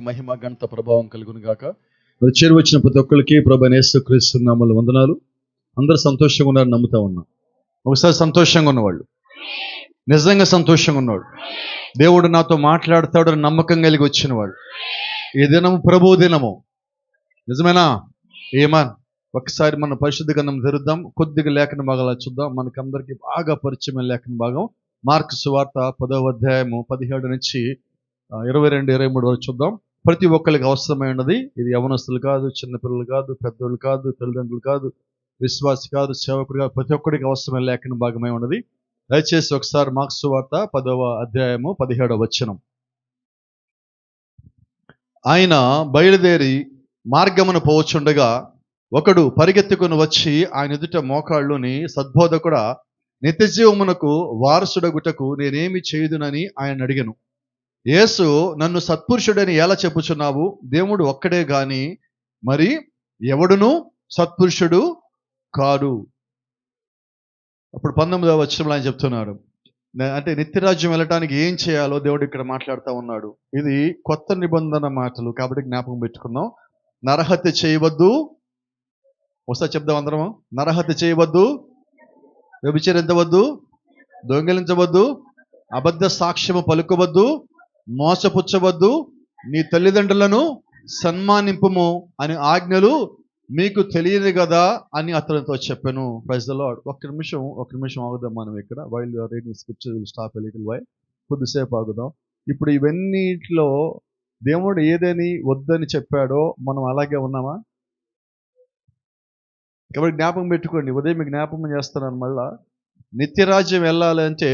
మహిమ ఘనత ప్రభావం కలుగును గాక. మరి చేరు వచ్చిన ప్రతి ఒక్కరికి ప్రభు యేసుక్రీస్తు నామములో వందనాలు. అందరూ సంతోషంగా ఉన్నారని నమ్ముతా ఉన్నా. ఒకసారి సంతోషంగా ఉన్నవాళ్ళు, నిజంగా సంతోషంగా ఉన్నవాడు, దేవుడు నాతో మాట్లాడతాడు నమ్మకం కలిగి వచ్చిన వాడు, ఈ దినము ప్రభు దినము, నిజమేనా? ఏమన్ ఒకసారి మన పరిశుద్ధ గ్రంథం తెరుద్దాం. కొద్దిగా లేఖన భాగాలు చూద్దాం. మనకందరికి బాగా పరిచయమైన లేఖన భాగం మార్కు సువార్త 10వ అధ్యాయము 17 నుంచి 22, 23 వరకు చూద్దాం. ప్రతి ఒక్కరికి అవసరమైనది ఇది. యవనస్తులు కాదు, చిన్నపిల్లలు కాదు, పెద్దోళ్ళు కాదు, తల్లిదండ్రులు కాదు, విశ్వాసి కాదు, సేవకుడు కాదు, ప్రతి ఒక్కరికి అవసరమైన లేఖన భాగమై ఉన్నది. దయచేసి ఒకసారి మార్కు సువార్త 10వ అధ్యాయము 17వ వచనం. ఆయన బయలుదేరి మార్గమున పోవచుండగా ఒకడు పరిగెత్తుకుని వచ్చి ఆయన ఎదుట మోకాళ్ళుని, సద్బోధకుడా, నిత్యజీవమునకు వారసుడగుటకు నేనేమి చేయుదునని ఆయన అడిగెను. యేసు, నన్ను సత్పురుషుడని ఎలా చెప్పుచున్నావు? దేవుడు ఒక్కడే గాని మరి ఎవడును సత్పురుషుడు కాడు. అప్పుడు 19వ వచనంలో ఆయన చెప్తున్నాడు, అంటే నిత్యరాజ్యం వెళ్ళటానికి ఏం చేయాలో దేవుడు ఇక్కడ మాట్లాడుతూ ఉన్నాడు. ఇది కొత్త నిబంధన మాటలు కాబట్టి జ్ఞాపకం పెట్టుకుందాం. నరహత్య చేయవద్దు. ఒకసారి చెప్దాం అందరము. నరహత్య చేయవద్దు, వ్యభిచరించవద్దు, దొంగిలించవద్దు, అబద్ధ సాక్ష్యము పలుకవద్దు, మోసపుచ్చవద్దు, నీ తల్లిదండ్రులను సన్మానింపుము అని ఆజ్ఞలు మీకు తెలియదు కదా అని అతనితో చెప్పాను. Praise the lord. ఒక నిమిషం ఆగుదాం మనం ఇక్కడ. While you are reading scripture will stop a little while. కొద్దిసేపు ఆగుదాం. ఇప్పుడు ఇవన్నిట్లో దేవుడు ఏదని వద్దని చెప్పాడో మనం అలాగే ఉన్నామా? కాబట్టి జ్ఞాపకం పెట్టుకోండి. ఉదయం జ్ఞాపకం చేస్తున్నాను మళ్ళా. నిత్యరాజ్యం వెళ్ళాలంటే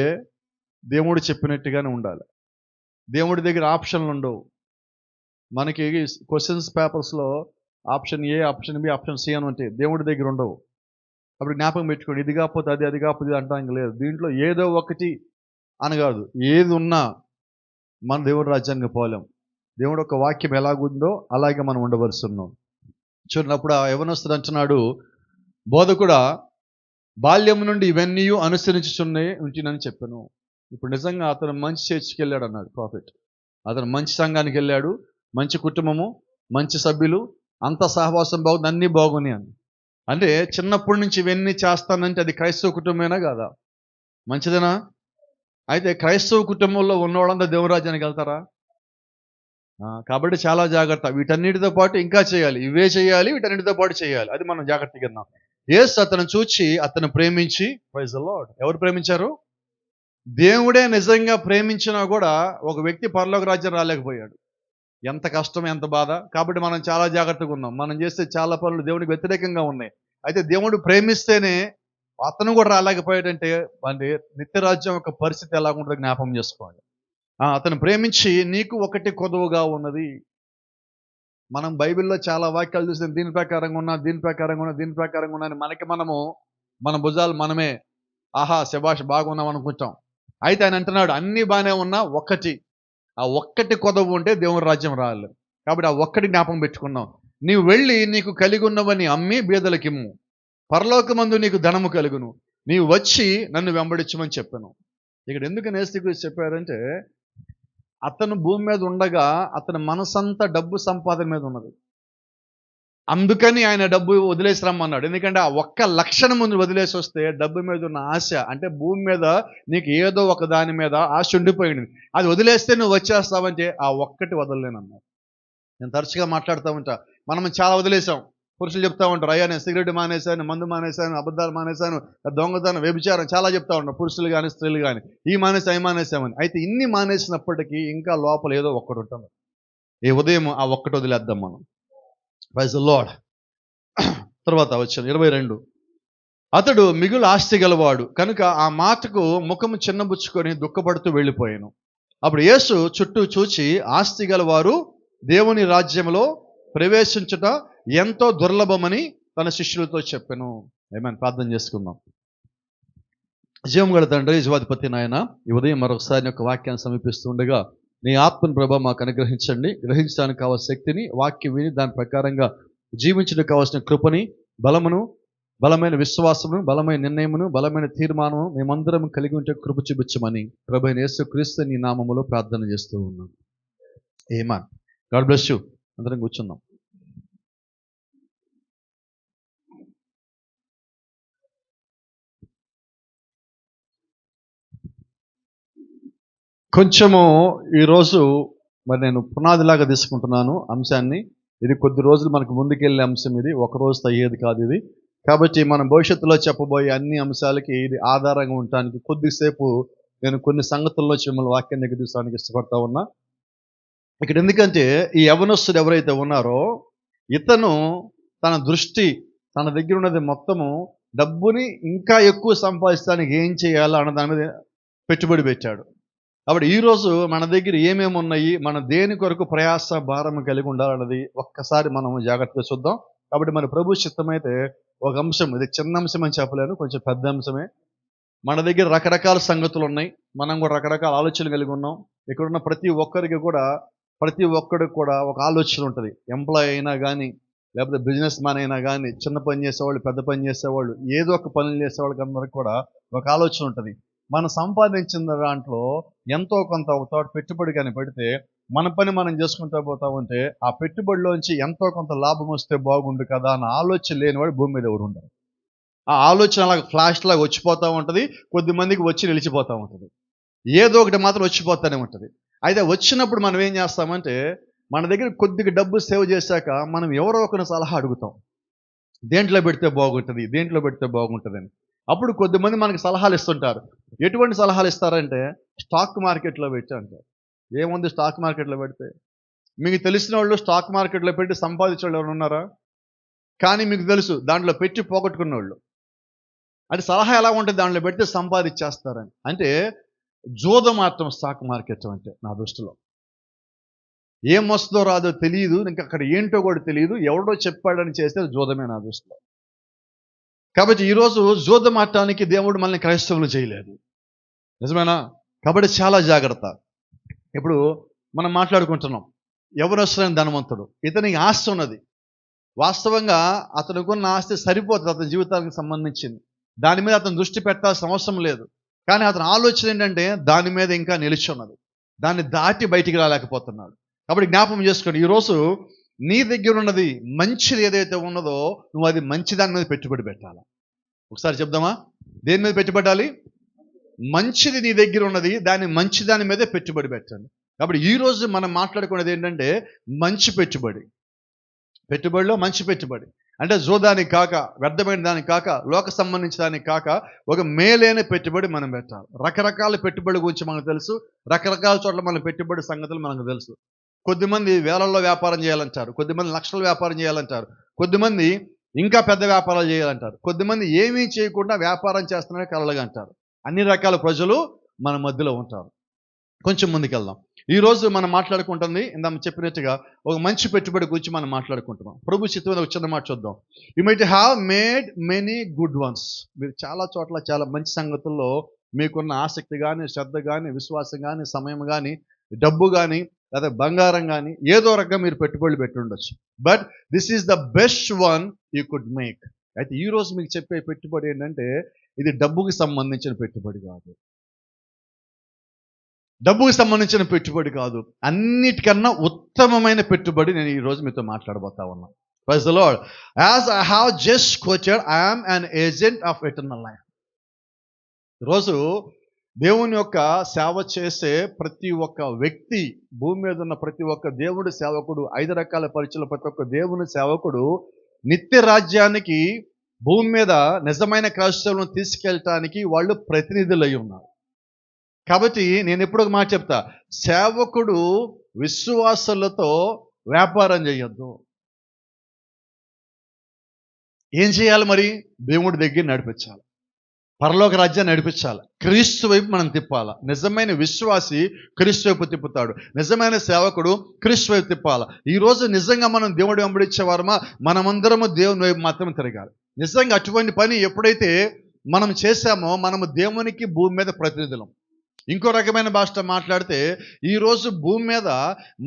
దేవుడు చెప్పినట్టుగానే ఉండాలి. దేవుడి దగ్గర ఆప్షన్లు ఉండవు. మనకి క్వశ్చన్స్ పేపర్స్లో option A, option B, option C అని ఉంటాయి. దేవుడి దగ్గర ఉండవు. అప్పుడు జ్ఞాపకం పెట్టుకోండి. ఇది కాకపోతే అది, అది కాకపోతే అంటానికి లేదు. దీంట్లో ఏదో ఒకటి అని కాదు, ఏది ఉన్నా మన దేవుడి రాజ్యానికి పోలేం. దేవుడు ఒక వాక్యం ఎలాగుందో అలాగే మనం ఉండవలసి ఉన్నాం. చూడనప్పుడు ఆ యవనస్తుడు అంటున్నాడు, బోధకుడా, బాల్యం నుండి ఇవన్నీ ఉంటినని చెప్పాను. ఇప్పుడు నిజంగా అతను మంచి చర్చికి వెళ్ళాడు అన్నాడు ప్రాఫిట్. అతను మంచి సంఘానికి వెళ్ళాడు, మంచి కుటుంబము, మంచి సభ్యులు, అంత సహవాసం బాగుంది, అన్నీ బాగున్నాయి అని. అంటే చిన్నప్పటి నుంచి ఇవన్నీ చేస్తానంటే అది క్రైస్తవ కుటుంబమేనా కాదా? మంచిదేనా? అయితే క్రైస్తవ కుటుంబంలో ఉన్నవాళ్ళంతా దేవుని రాజ్యానికి వెళ్తారా? కాబట్టి చాలా జాగ్రత్త. వీటన్నిటితో పాటు ఇంకా చేయాలి, ఇవే చేయాలి, వీటన్నిటితో పాటు చేయాలి. అది మనం జాగ్రత్తగా విన్నాం. యేసు అతను చూచి అతను ప్రేమించి, ప్రైజ్ ది లార్డ్. ఎవరు ప్రేమించారు? దేవుడే నిజంగా ప్రేమించినా కూడా ఒక వ్యక్తి పరలోక రాజ్యం రాలేకపోయాడు. ఎంత కష్టం, ఎంత బాధ. కాబట్టి మనం చాలా జాగ్రత్తగా ఉన్నాం. మనం చేసే చాలా పనులు దేవునికి వ్యతిరేకంగా ఉన్నాయి. అయితే దేవుడు ప్రేమిస్తేనే అతను కూడా రాలేకపోయాడంటే అంటే నిత్యరాజ్యం యొక్క పరిస్థితి ఎలా ఉంటుందో జ్ఞాపకం చేసుకోవాలి. అతను ప్రేమించి నీకు ఒకటి కొదువుగా ఉన్నది. మనం బైబిల్లో చాలా వాక్యాలు చూస్తే దీని ప్రకారంగా ఉన్నా, దీని ప్రకారంగా ఉన్నా, దీని ప్రకారంగా ఉన్నా అని మనము మన భుజాలు మనమే ఆహా శభాష్ బాగున్నాం అనుకుంటాం. అయితే ఆయన అంటున్నాడు, అన్నీ బాగానే ఉన్నా ఒక్కటి, ఆ ఒక్కటి కొదవు ఉంటే దేవుని రాజ్యం రాలేదు. కాబట్టి ఆ ఒక్కటి జ్ఞాపకం పెట్టుకున్నాం. నీవు వెళ్ళి నీకు కలిగి ఉన్నవని అమ్మి బీదలకిమ్ము, పరలోకమందు నీకు ధనము కలుగును, నీవు వచ్చి నన్ను వెంబడించమని చెప్పాను. ఇక్కడ ఎందుకు యేసుక్రీస్తు చెప్పారంటే, అతను భూమి మీద ఉండగా అతని మనసంతా డబ్బు సంపాదన మీద ఉన్నది. అందుకని ఆయన డబ్బు వదిలేసి రమ్మన్నాడు. ఎందుకంటే ఆ ఒక్క లక్షణం ముందు వదిలేసి వస్తే డబ్బు మీద ఉన్న ఆశ, అంటే భూమి మీద నీకు ఏదో ఒక దాని మీద ఆశ ఉండిపోయింది, అది వదిలేస్తే నువ్వు వచ్చేస్తావంటే ఆ ఒక్కటి వదలలేనన్నారు. నేను తరచుగా మాట్లాడుతూ ఉంటా, మనం చాలా వదిలేసాం. పురుషులు చెప్తా ఉంటారు, అయ్యా నేను సిగరెట్ మానేశాను, మందు మానేశాను, అబద్ధాలు మానేశాను, దొంగతనం, వ్యభిచారం చాలా చెప్తా ఉంటారు పురుషులు కానీ స్త్రీలు కానీ. ఈ మానేసామని. అయితే ఇన్ని మానేసినప్పటికీ ఇంకా లోపల ఏదో ఒక్కటి ఉంటుంది. ఈ ఉదయం ఆ ఒక్కటి వదిలేద్దాం మనం. Praise the lord. తర్వాత వచ్చాను 22. అతడు మిగులు ఆస్తి గలవాడు కనుక ఆ మాటకు ముఖము చిన్నబుచ్చుకొని దుఃఖపడుతూ వెళ్ళిపోయాను. అప్పుడు యేసు చుట్టూ చూచి, ఆస్తి గలవారు దేవుని రాజ్యంలో ప్రవేశించుట ఎంతో దుర్లభమని తన శిష్యులతో చెప్పాను. ఏమైనా ప్రార్థన చేసుకుందాం. జీవం గల తండ్రి, జీవాధిపతి నాయన, ఈ ఉదయం మరొకసారి ఒక వాక్యాన్ని సమీపిస్తుండగా నీ ఆత్మను ప్రభా మాకు అనుగ్రహించండి. గ్రహించడానికి కావాల్సిన శక్తిని, వాక్యం విని దాని ప్రకారంగా జీవించడానికి కావాల్సిన కృపని, బలమును, బలమైన విశ్వాసమును, బలమైన నిర్ణయమును, బలమైన తీర్మానము మేమందరం కలిగి ఉంటే కృప చూపించమని ప్రభువైన యేసుక్రీస్తు నీ నామములో ప్రార్థన చేస్తూ ఉన్నాం. ఆమేన్. God bless you. అందరం కూర్చుందాం. కొంచెము ఈరోజు మరి నేను పునాదిలాగా తీసుకుంటున్నాను అంశాన్ని. ఇది కొద్ది రోజులు మనకు ముందుకెళ్ళే అంశం, ఇది ఒక రోజుతో అయ్యేది కాదు ఇది. కాబట్టి మనం భవిష్యత్తులో చెప్పబోయే అన్ని అంశాలకి ఇది ఆధారంగా ఉండటానికి కొద్దిసేపు నేను కొన్ని సంగతుల్లో మిమ్మల్ని వాక్యం దగ్గర తీసుకోవడానికి ఇష్టపడతా ఉన్నా. ఇక్కడ ఎందుకంటే ఈ యవనస్తుడు ఎవరైతే ఉన్నారో ఇతను తన దృష్టి తన దగ్గర ఉన్నది మొత్తము డబ్బుని ఇంకా ఎక్కువ సంపాదించడానికి ఏం చేయాలో అన్న దాని మీద పెట్టుబడి పెట్టాడు. కాబట్టి ఈరోజు మన దగ్గర ఏమేమి ఉన్నాయి, మన దేని కొరకు ప్రయాస భారం కలిగి ఉండాలన్నది ఒక్కసారి మనం జాగ్రత్తగా చూద్దాం. కాబట్టి మన ప్రభు చిత్తమైతే ఒక అంశం, ఇది చిన్న అంశం అని చెప్పలేను, కొంచెం పెద్ద అంశమే. మన దగ్గర రకరకాల సంగతులు ఉన్నాయి, మనం కూడా రకరకాల ఆలోచనలు కలిగి ఉన్నాం. ఇక్కడున్న ప్రతి ఒక్కరికి కూడా ఒక ఆలోచన ఉంటుంది. ఎంప్లాయ్ అయినా కానీ, లేకపోతే బిజినెస్ మ్యాన్ అయినా కానీ, చిన్న పని చేసేవాళ్ళు, పెద్ద పని చేసేవాళ్ళు, ఏదో ఒక పనులు చేసేవాళ్ళకి అందరికి కూడా ఒక ఆలోచన ఉంటుంది. మనం సంపాదించిన దాంట్లో ఎంతో కొంత ఒక తోట పెట్టుబడి కానీ పెడితే మన పని మనం చేసుకుంటూ పోతా ఉంటే ఆ పెట్టుబడిలోంచి ఎంతో కొంత లాభం వస్తే బాగుండు కదా అన్న ఆలోచన లేనివాడు భూమి మీద ఎవరు ఉండరు. ఆ ఆలోచన అలాగ ఫ్లాష్ లాగా వచ్చిపోతూ ఉంటుంది, కొద్ది మందికి వచ్చి నిలిచిపోతూ ఉంటుంది, ఏదో ఒకటి మాత్రం వచ్చిపోతూనే ఉంటుంది. అయితే వచ్చినప్పుడు మనం ఏం చేస్తామంటే మన దగ్గర కొద్దిగా డబ్బు సేవ్ చేశాక మనం ఎవరో ఒకరిని సలహా అడుగుతాం, దేంట్లో పెడితే బాగుంటుంది అని. అప్పుడు కొద్దిమంది మనకి సలహాలు ఇస్తుంటారు. ఎటువంటి సలహాలు ఇస్తారంటే స్టాక్ మార్కెట్లో పెట్టి అంటారు. ఏముంది స్టాక్ మార్కెట్లో పెడితే? మీకు తెలిసిన వాళ్ళు స్టాక్ మార్కెట్లో పెట్టి సంపాదించే వాళ్ళు ఎవరు ఉన్నారా? కానీ మీకు తెలుసు దాంట్లో పెట్టి పోగొట్టుకున్న వాళ్ళు. అంటే సలహా ఎలా ఉంటుంది, దాంట్లో పెడితే సంపాదించేస్తారని. అంటే జూదమాటం స్టాక్ మార్కెట్ అంటే నా దృష్టిలో. ఏం వస్తుందో రాదో తెలియదు, ఇంకా అక్కడ ఏంటో కూడా తెలియదు, ఎవడో చెప్పాడని చేస్తే జూదమే నా దృష్టిలో. కాబట్టి ఈరోజు జూదమాటానికి దేవుడు మనల్ని క్రైస్తవులు చేయలేదు, నిజమేనా? కాబట్టి చాలా జాగ్రత్త. ఇప్పుడు మనం మాట్లాడుకుంటున్నాం, యవనస్తుడైన ధనవంతుడు, ఇతనికి ఆస్తి ఉన్నది. వాస్తవంగా అతనుకున్న ఆస్తి సరిపోతుంది అతని జీవితానికి సంబంధించింది, దాని మీద అతను దృష్టి పెట్టాల్సిన అవసరం లేదు. కానీ అతని ఆలోచన ఏంటంటే దాని మీద ఇంకా నిలిచి ఉన్నది, దాన్ని దాటి బయటికి రాలేకపోతున్నాడు. కాబట్టి జ్ఞాపకం చేసుకోండి, ఈరోజు నీ దగ్గర ఉన్నది మంచిది ఏదైతే ఉన్నదో నువ్వు అది మంచి దాని మీద పెట్టుబడి పెట్టాలి. ఒకసారి చెప్దామా? దేని మీద పెట్టుబడాలి? మంచిది నీ దగ్గర ఉన్నది, దాన్ని మంచి దాని మీదే పెట్టుబడి పెట్టండి. కాబట్టి ఈరోజు మనం మాట్లాడుకునేది ఏంటంటే మంచి పెట్టుబడి. పెట్టుబడిలో మంచి పెట్టుబడి అంటే జోదానికి కాక, వ్యర్థమైన దానికి కాక, లోక సంబంధించిన దానికి కాక ఒక మేలైన పెట్టుబడి మనం పెట్టాలి. రకరకాల పెట్టుబడి గురించి మనకు తెలుసు, రకరకాల చోట్ల మన పెట్టుబడి సంగతులు మనకు తెలుసు. కొద్దిమంది వేలల్లో వ్యాపారం చేయాలంటారు, కొద్దిమంది లక్షల వ్యాపారం చేయాలంటారు, కొద్దిమంది ఇంకా పెద్ద వ్యాపారాలు చేయాలంటారు, కొద్దిమంది ఏమీ చేయకుండా వ్యాపారం చేస్తున్నారని కలలుగా అంటారు. అన్ని రకాల ప్రజలు మన మధ్యలో ఉంటారు. కొంచెం ముందుకెళ్దాం. ఈరోజు మనం మాట్లాడుకుంటుంది ఇందాక చెప్పినట్టుగా ఒక మంచి పెట్టుబడి గురించి మనం మాట్లాడుకుంటున్నాం. ప్రభు చిత్తమైన ఒక చిన్న మాట చూద్దాం. You might have made many good ones. మీరు చాలా చోట్ల చాలా మంచి సంగతుల్లో మీకున్న ఆసక్తి కానీ, శ్రద్ధ కానీ, విశ్వాసం కానీ, సమయం కానీ, డబ్బు కానీ, లేదా బంగారం కానీ ఏదో రకంగా మీరు పెట్టుబడులు పెట్టి ఉండొచ్చు. But this is the best one you could make. అయితే ఈరోజు మీకు చెప్పే పెట్టుబడి ఏంటంటే ఇది డబ్బుకి సంబంధించిన పెట్టుబడి కాదు, డబ్బుకి సంబంధించిన పెట్టుబడి కాదు, అన్నిటికన్నా ఉత్తమమైన పెట్టుబడి నేను ఈరోజు మీతో మాట్లాడబోతా ఉన్నాను. Praise the lord. As I have just quoted, I am an agent of eternal life. ఈరోజు దేవుని యొక్క సేవ చేసే ప్రతి ఒక్క వ్యక్తి, భూమి మీద ఉన్న ప్రతి ఒక్క దేవుడి సేవకుడు, 5 రకాల పరిచయల ప్రతి ఒక్క దేవుని సేవకుడు నిత్య రాజ్యానికి భూమి మీద నిజమైన క్రైస్తవులను తీసుకెళ్ళటానికి వాళ్ళు ప్రతినిధులై ఉన్నారు. కాబట్టి నేను ఎప్పుడు ఒక మాట చెప్తా, సేవకుడు విశ్వాసులతో వ్యాపారం చేయొద్దు. ఏం చేయాలి మరి? దేవుడి దగ్గర నడిపించాలి, పరలోక రాజ్యాన్ని నడిపించాలి, క్రీస్తు వైపు మనం తిప్పాలి. నిజమైన విశ్వాసి క్రీస్తు వైపు తిప్పుతాడు, నిజమైన సేవకుడు క్రీస్తు వైపు తిప్పాలి. ఈరోజు నిజంగా మనం దేవుడు వెంబడించేవారమా? మనమందరము దేవుని వైపు మాత్రం తిరగాలి. నిజంగా అటువంటి పని ఎప్పుడైతే మనం చేశామో మనము దేవునికి భూమి మీద ప్రతినిధులం. ఇంకో రకమైన భాష మాట్లాడితే ఈరోజు భూమి మీద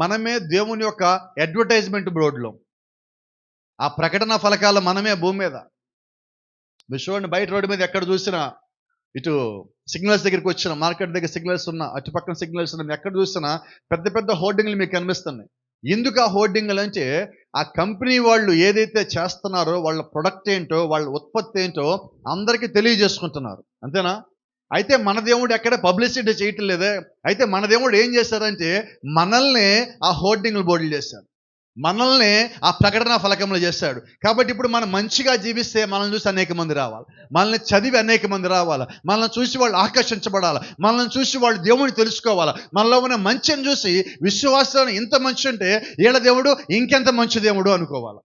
మనమే దేవుని యొక్క అడ్వర్టైజ్మెంట్ బోర్డులో, ఆ ప్రకటన ఫలకాల మనమే భూమి మీద. మీరు చూడండి, బయట రోడ్డు మీద ఎక్కడ చూసినా, ఇటు సిగ్నల్స్ దగ్గరికి వచ్చిన, మార్కెట్ దగ్గర సిగ్నల్స్ ఉన్నా, అటు పక్కన సిగ్నల్స్ ఉన్నా, ఎక్కడ చూసినా పెద్ద పెద్ద హోర్డింగ్లు మీకు కనిపిస్తున్నాయి. ఎందుకు ఆ హోర్డింగ్లు అంటే ఆ కంపెనీ వాళ్ళు ఏదైతే చేస్తున్నారో వాళ్ళ ప్రొడక్ట్ ఏంటో వాళ్ళ ఉత్పత్తి ఏంటో అందరికీ తెలియజేసుకుంటున్నారు, అంతేనా? అయితే మన దేవుడు ఎక్కడ పబ్లిసిటీ చేయటం లేదే. అయితే మన దేవుడు ఏం చేశారంటే మనల్ని ఆ హోర్డింగ్లు బోర్డులు చేశాడు, మనల్ని ఆ ప్రకటన ఫలకములు చేశాడు. కాబట్టి ఇప్పుడు మనం మంచిగా జీవిస్తే మనల్ని చూసి అనేక మంది రావాలి, మనల్ని చదివి అనేక మంది రావాలి, మనల్ని చూసి వాళ్ళు ఆకర్షించబడాలి, మనల్ని చూసి వాళ్ళు దేవుడిని తెలుసుకోవాలి. మనలో ఉన్న మంచిని చూసి విశ్వాసాన్ని ఇంత మంచి అంటే వీళ్ళ దేవుడు ఇంకెంత మంచి దేవుడు అనుకోవాలి.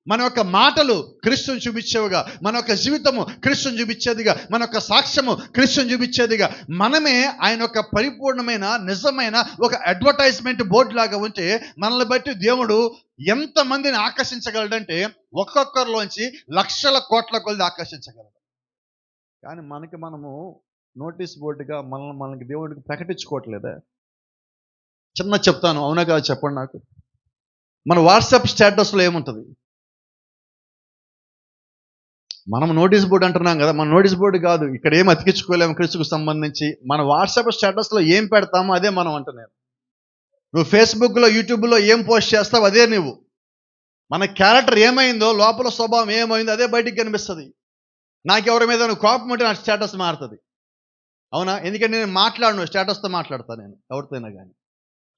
మన యొక్క మాటలు క్రీస్తుని చూపించేవిగా, మన యొక్క జీవితము క్రీస్తుని చూపించేదిగా, మన యొక్క సాక్ష్యము క్రీస్తుని చూపించేదిగా, మనమే ఆయన యొక్క పరిపూర్ణమైన నిజమైన ఒక అడ్వర్టైజ్మెంట్ బోర్డు లాగా ఉంటే మనల్ని బట్టి దేవుడు ఎంతమందిని ఆకర్షించగలడంటే ఒక్కొక్కరిలోంచి లక్షల కోట్ల కొలది ఆకర్షించగలడు. కానీ మనము నోటీస్ బోర్డుగా మనకి దేవుడికి ప్రకటించుకోవట్లేదా? చిన్న చెప్తాను, అవునా కాదు చెప్పండి నాకు. మన వాట్సాప్ స్టేటస్లో ఏముంటుంది? మనం నోటీస్ బోర్డు అంటున్నాం కదా, మన నోటీస్ బోర్డు కాదు, ఇక్కడ ఏం అతికించుకోలేము క్రీస్తుకు సంబంధించి. మన వాట్సాప్ స్టేటస్లో ఏం పెడతామో అదే మనం అంటున్నాను. నువ్వు ఫేస్బుక్లో యూట్యూబ్లో ఏం పోస్ట్ చేస్తావు అదే నువ్వు. మన క్యారెక్టర్ ఏమైందో, లోపల స్వభావం ఏమైందో అదే బయటికి కనిపిస్తుంది. నాకు ఎవరి మీద కోపం ఉంటే నా స్టేటస్ మారుతుంది, అవునా? ఎందుకంటే నేను మాట్లాడను, స్టేటస్తో మాట్లాడతాను నేను ఎవరితోనైనా కానీ.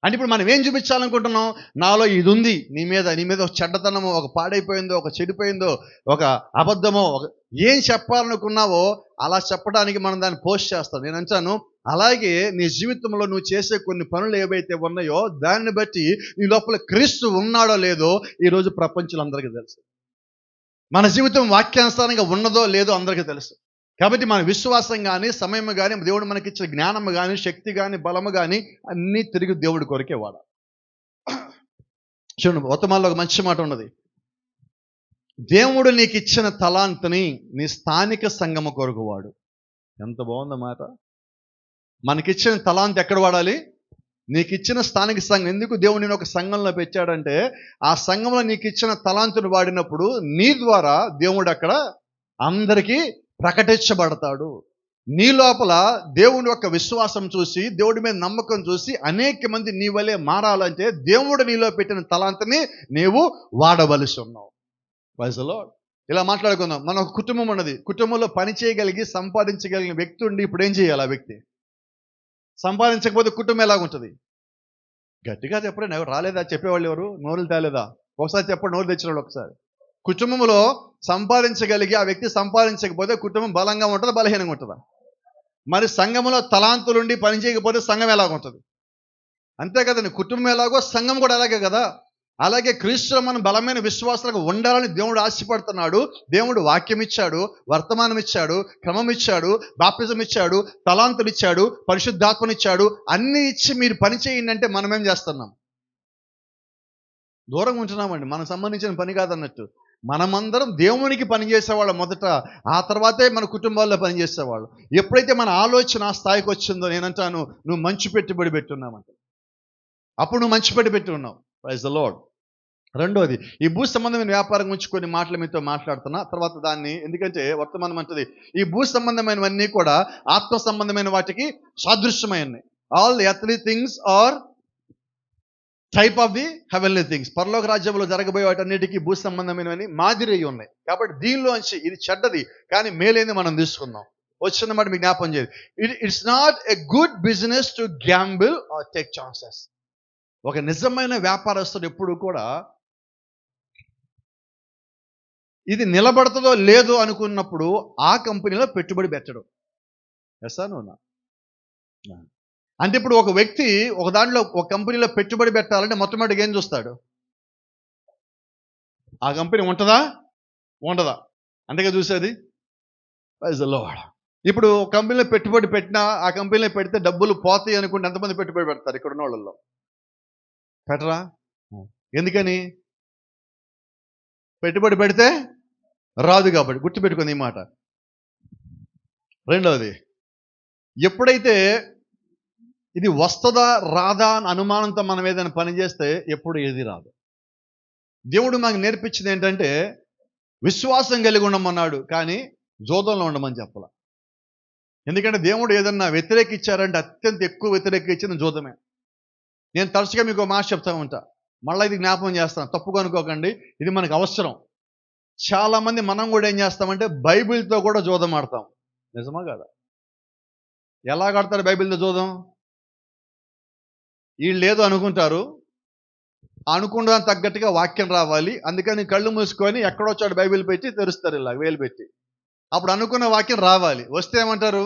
అంటే ఇప్పుడు మనం ఏం చూపించాలనుకుంటున్నాం? నాలో ఇది ఉంది, నీ మీద ఒక చెడ్డతనమో, ఒక పాడైపోయిందో, ఒక చెడిపోయిందో, ఒక అబద్ధమో, ఏం చెప్పాలనుకున్నావో అలా చెప్పడానికి మనం దాన్ని పోస్ట్ చేస్తాం. నేను అంటాను, అలాగే నీ జీవితంలో నువ్వు చేసే కొన్ని పనులు ఏవైతే ఉన్నాయో దాన్ని బట్టి నీ లోపల క్రీస్తు ఉన్నాడో లేదో ఈరోజు ప్రపంచంలో తెలుసు. మన జీవితం వాక్యానుసారంగా ఉన్నదో లేదో అందరికీ తెలుసు. కాబట్టి మన విశ్వాసం కానీ, సమయం కానీ, దేవుడు మనకిచ్చిన జ్ఞానము కానీ, శక్తి కానీ, బలము కానీ అన్నీ తిరిగి దేవుడి కొరకే వాడాలి. చూడండి, వర్తమానంలో ఒక మంచి మాట ఉన్నది. దేవుడు నీకు ఇచ్చిన తలాంతుని నీ స్థానిక సంఘము కొరకు వాడు. ఎంత బాగుందన్నమాట. మనకిచ్చిన తలాంత్ ఎక్కడ వాడాలి? నీకు ఇచ్చిన స్థానిక సంఘం. ఎందుకు దేవుడు నేను ఒక సంఘంలో పెట్టాడంటే ఆ సంఘంలో నీకు ఇచ్చిన తలాంతుని వాడినప్పుడు నీ ద్వారా దేవుడు అక్కడ అందరికీ ప్రకటించబడతాడు. నీ లోపల దేవుని యొక్క విశ్వాసం చూసి, దేవుడి మీద నమ్మకం చూసి అనేక మంది నీ వలే మారాలంటే దేవుడు నీలో పెట్టిన తలాంతని నీవు వాడవలసి ఉన్నావు. Praise the lord. ఇలా మాట్లాడుకుందాం. మన ఒక కుటుంబం ఉన్నది. కుటుంబంలో పని చేయగలిగి సంపాదించగలిగిన వ్యక్తి ఉండి ఇప్పుడు ఏం చేయాలి? ఆ వ్యక్తి సంపాదించకపోతే కుటుంబం ఎలాగుంటుంది? గట్టిగా చెప్పండి. ఎవరు రాలేదా చెప్పేవాళ్ళు? ఎవరు నోరులు తేలేదా? ఒకసారి చెప్పండి, నోరు తెచ్చిన వాళ్ళు ఒకసారి. కుటుంబంలో సంపాదించగలిగి ఆ వ్యక్తి సంపాదించకపోతే కుటుంబం బలంగా ఉంటుందా, బలహీనంగా ఉంటుందా? మరి సంఘంలో తలాంతులుండి పని చేయకపోతే సంఘం ఎలాగుంటుంది? అంతే కదండి. కుటుంబం ఎలాగో సంఘం కూడా అలాగే కదా. అలాగే క్రీస్తులో మనం బలమైన విశ్వాసాలకు ఉండాలని దేవుడు ఆశపడుతున్నాడు. దేవుడు వాక్యం ఇచ్చాడు, వర్తమానం ఇచ్చాడు, క్రమం ఇచ్చాడు, బాప్తిజం ఇచ్చాడు, తలాంతులు ఇచ్చాడు, పరిశుద్ధాత్మనిచ్చాడు. అన్నీ ఇచ్చి మీరు పని చేయండి అంటే మనం ఏం చేస్తున్నాం? దూరంగా ఉంటున్నామండి. మనకు సంబంధించిన పని కాదన్నట్టు. మనమందరం దేవునికి పనిచేసేవాళ్ళం మొదట, ఆ తర్వాతే మన కుటుంబాల్లో పనిచేసేవాళ్ళు. ఎప్పుడైతే మన ఆలోచన ఆ స్థాయికి వచ్చిందో నేనంటాను, నువ్వు మంచి పెట్టుబడి పెట్టున్నామంట. అప్పుడు నువ్వు మంచి పెట్టి ఉన్నావు. Praise the lord. రెండోది, ఈ భూ సంబంధమైన వ్యాపారం గురించి కొన్ని మాటలు మీతో మాట్లాడుతున్నా. తర్వాత దాన్ని, ఎందుకంటే వర్తమానం అంటది ఈ భూ సంబంధమైనవన్నీ కూడా ఆత్మ సంబంధమైన వాటికి సాదృశ్యమైనవి. All earthly things are type of the heavenly things. పరలోక రాజ్యంలో జరగబోయే వాటన్నిటికీ భూ సంబంధమైనవన్నీ మాదిరి అయి ఉన్నాయి. కాబట్టి దీనిలోంచి ఇది చెడ్డది కానీ మేలేని మనం తీసుకుందాం. వచ్చినమాట మీకు జ్ఞాపం చేయదు. It's not a good business to gamble or take chances. ఒక నిజమైన వ్యాపారస్తుడు ఎప్పుడు కూడా ఇది నిలబడుతుందో లేదో అనుకున్నప్పుడు ఆ కంపెనీలో పెట్టుబడి పెట్టడం. Yes or no? అంటే ఇప్పుడు ఒక వ్యక్తి ఒక దాంట్లో ఒక కంపెనీలో పెట్టుబడి పెట్టాలంటే మొట్టమొదటిగా ఏం చూస్తాడు? ఆ కంపెనీ ఉంటుందా ఉండదా? అంతేగా చూసేది. Praise the lord. ఇప్పుడు కంపెనీలో పెట్టుబడి పెట్టినా ఆ కంపెనీలో పెడితే డబ్బులు పోతాయి అనుకుంటే ఎంతమంది పెట్టుబడి పెడతారు ఇక్కడ ఉన్న వాళ్ళల్లో? పెట్టరా? ఎందుకని? పెట్టుబడి పెడితే రాదు కాబట్టి. గుర్తుపెట్టుకుంది ఈ మాట. రెండవది, ఎప్పుడైతే ఇది వస్తుందా రాదా అని అనుమానంతో మనం ఏదైనా పని చేస్తే ఎప్పుడు ఏది రాదు. దేవుడు మాకు నేర్పించింది ఏంటంటే విశ్వాసం కలిగి ఉండమన్నాడు, కానీ జోదంలో ఉండమని చెప్పాల. ఎందుకంటే దేవుడు ఏదన్నా వ్యతిరేకించారంటే అత్యంత ఎక్కువ వ్యతిరేకించింది జోదమే. నేను తరచుగా మీకు మాట చెప్తా ఉంటా. మళ్ళీ ఇది జ్ఞాపకం చేస్తాను, తప్పుగా అనుకోకండి, ఇది మనకు అవసరం. చాలామంది మనం కూడా ఏం చేస్తామంటే బైబిల్తో కూడా జూదం ఆడతాం. నిజమా కాదా? ఎలా ఆడతారు బైబిల్తో జూదం? వీళ్ళు ఏదో అనుకుంటారు, అనుకున్న దానికి తగ్గట్టుగా వాక్యం రావాలి, అందుకని కళ్ళు మూసుకొని ఎక్కడో చోట బైబిల్ పెట్టి తెరుస్తారు, ఇలా వేలు పెట్టి. అప్పుడు అనుకున్న వాక్యం రావాలి, వస్తే ఏమంటారు?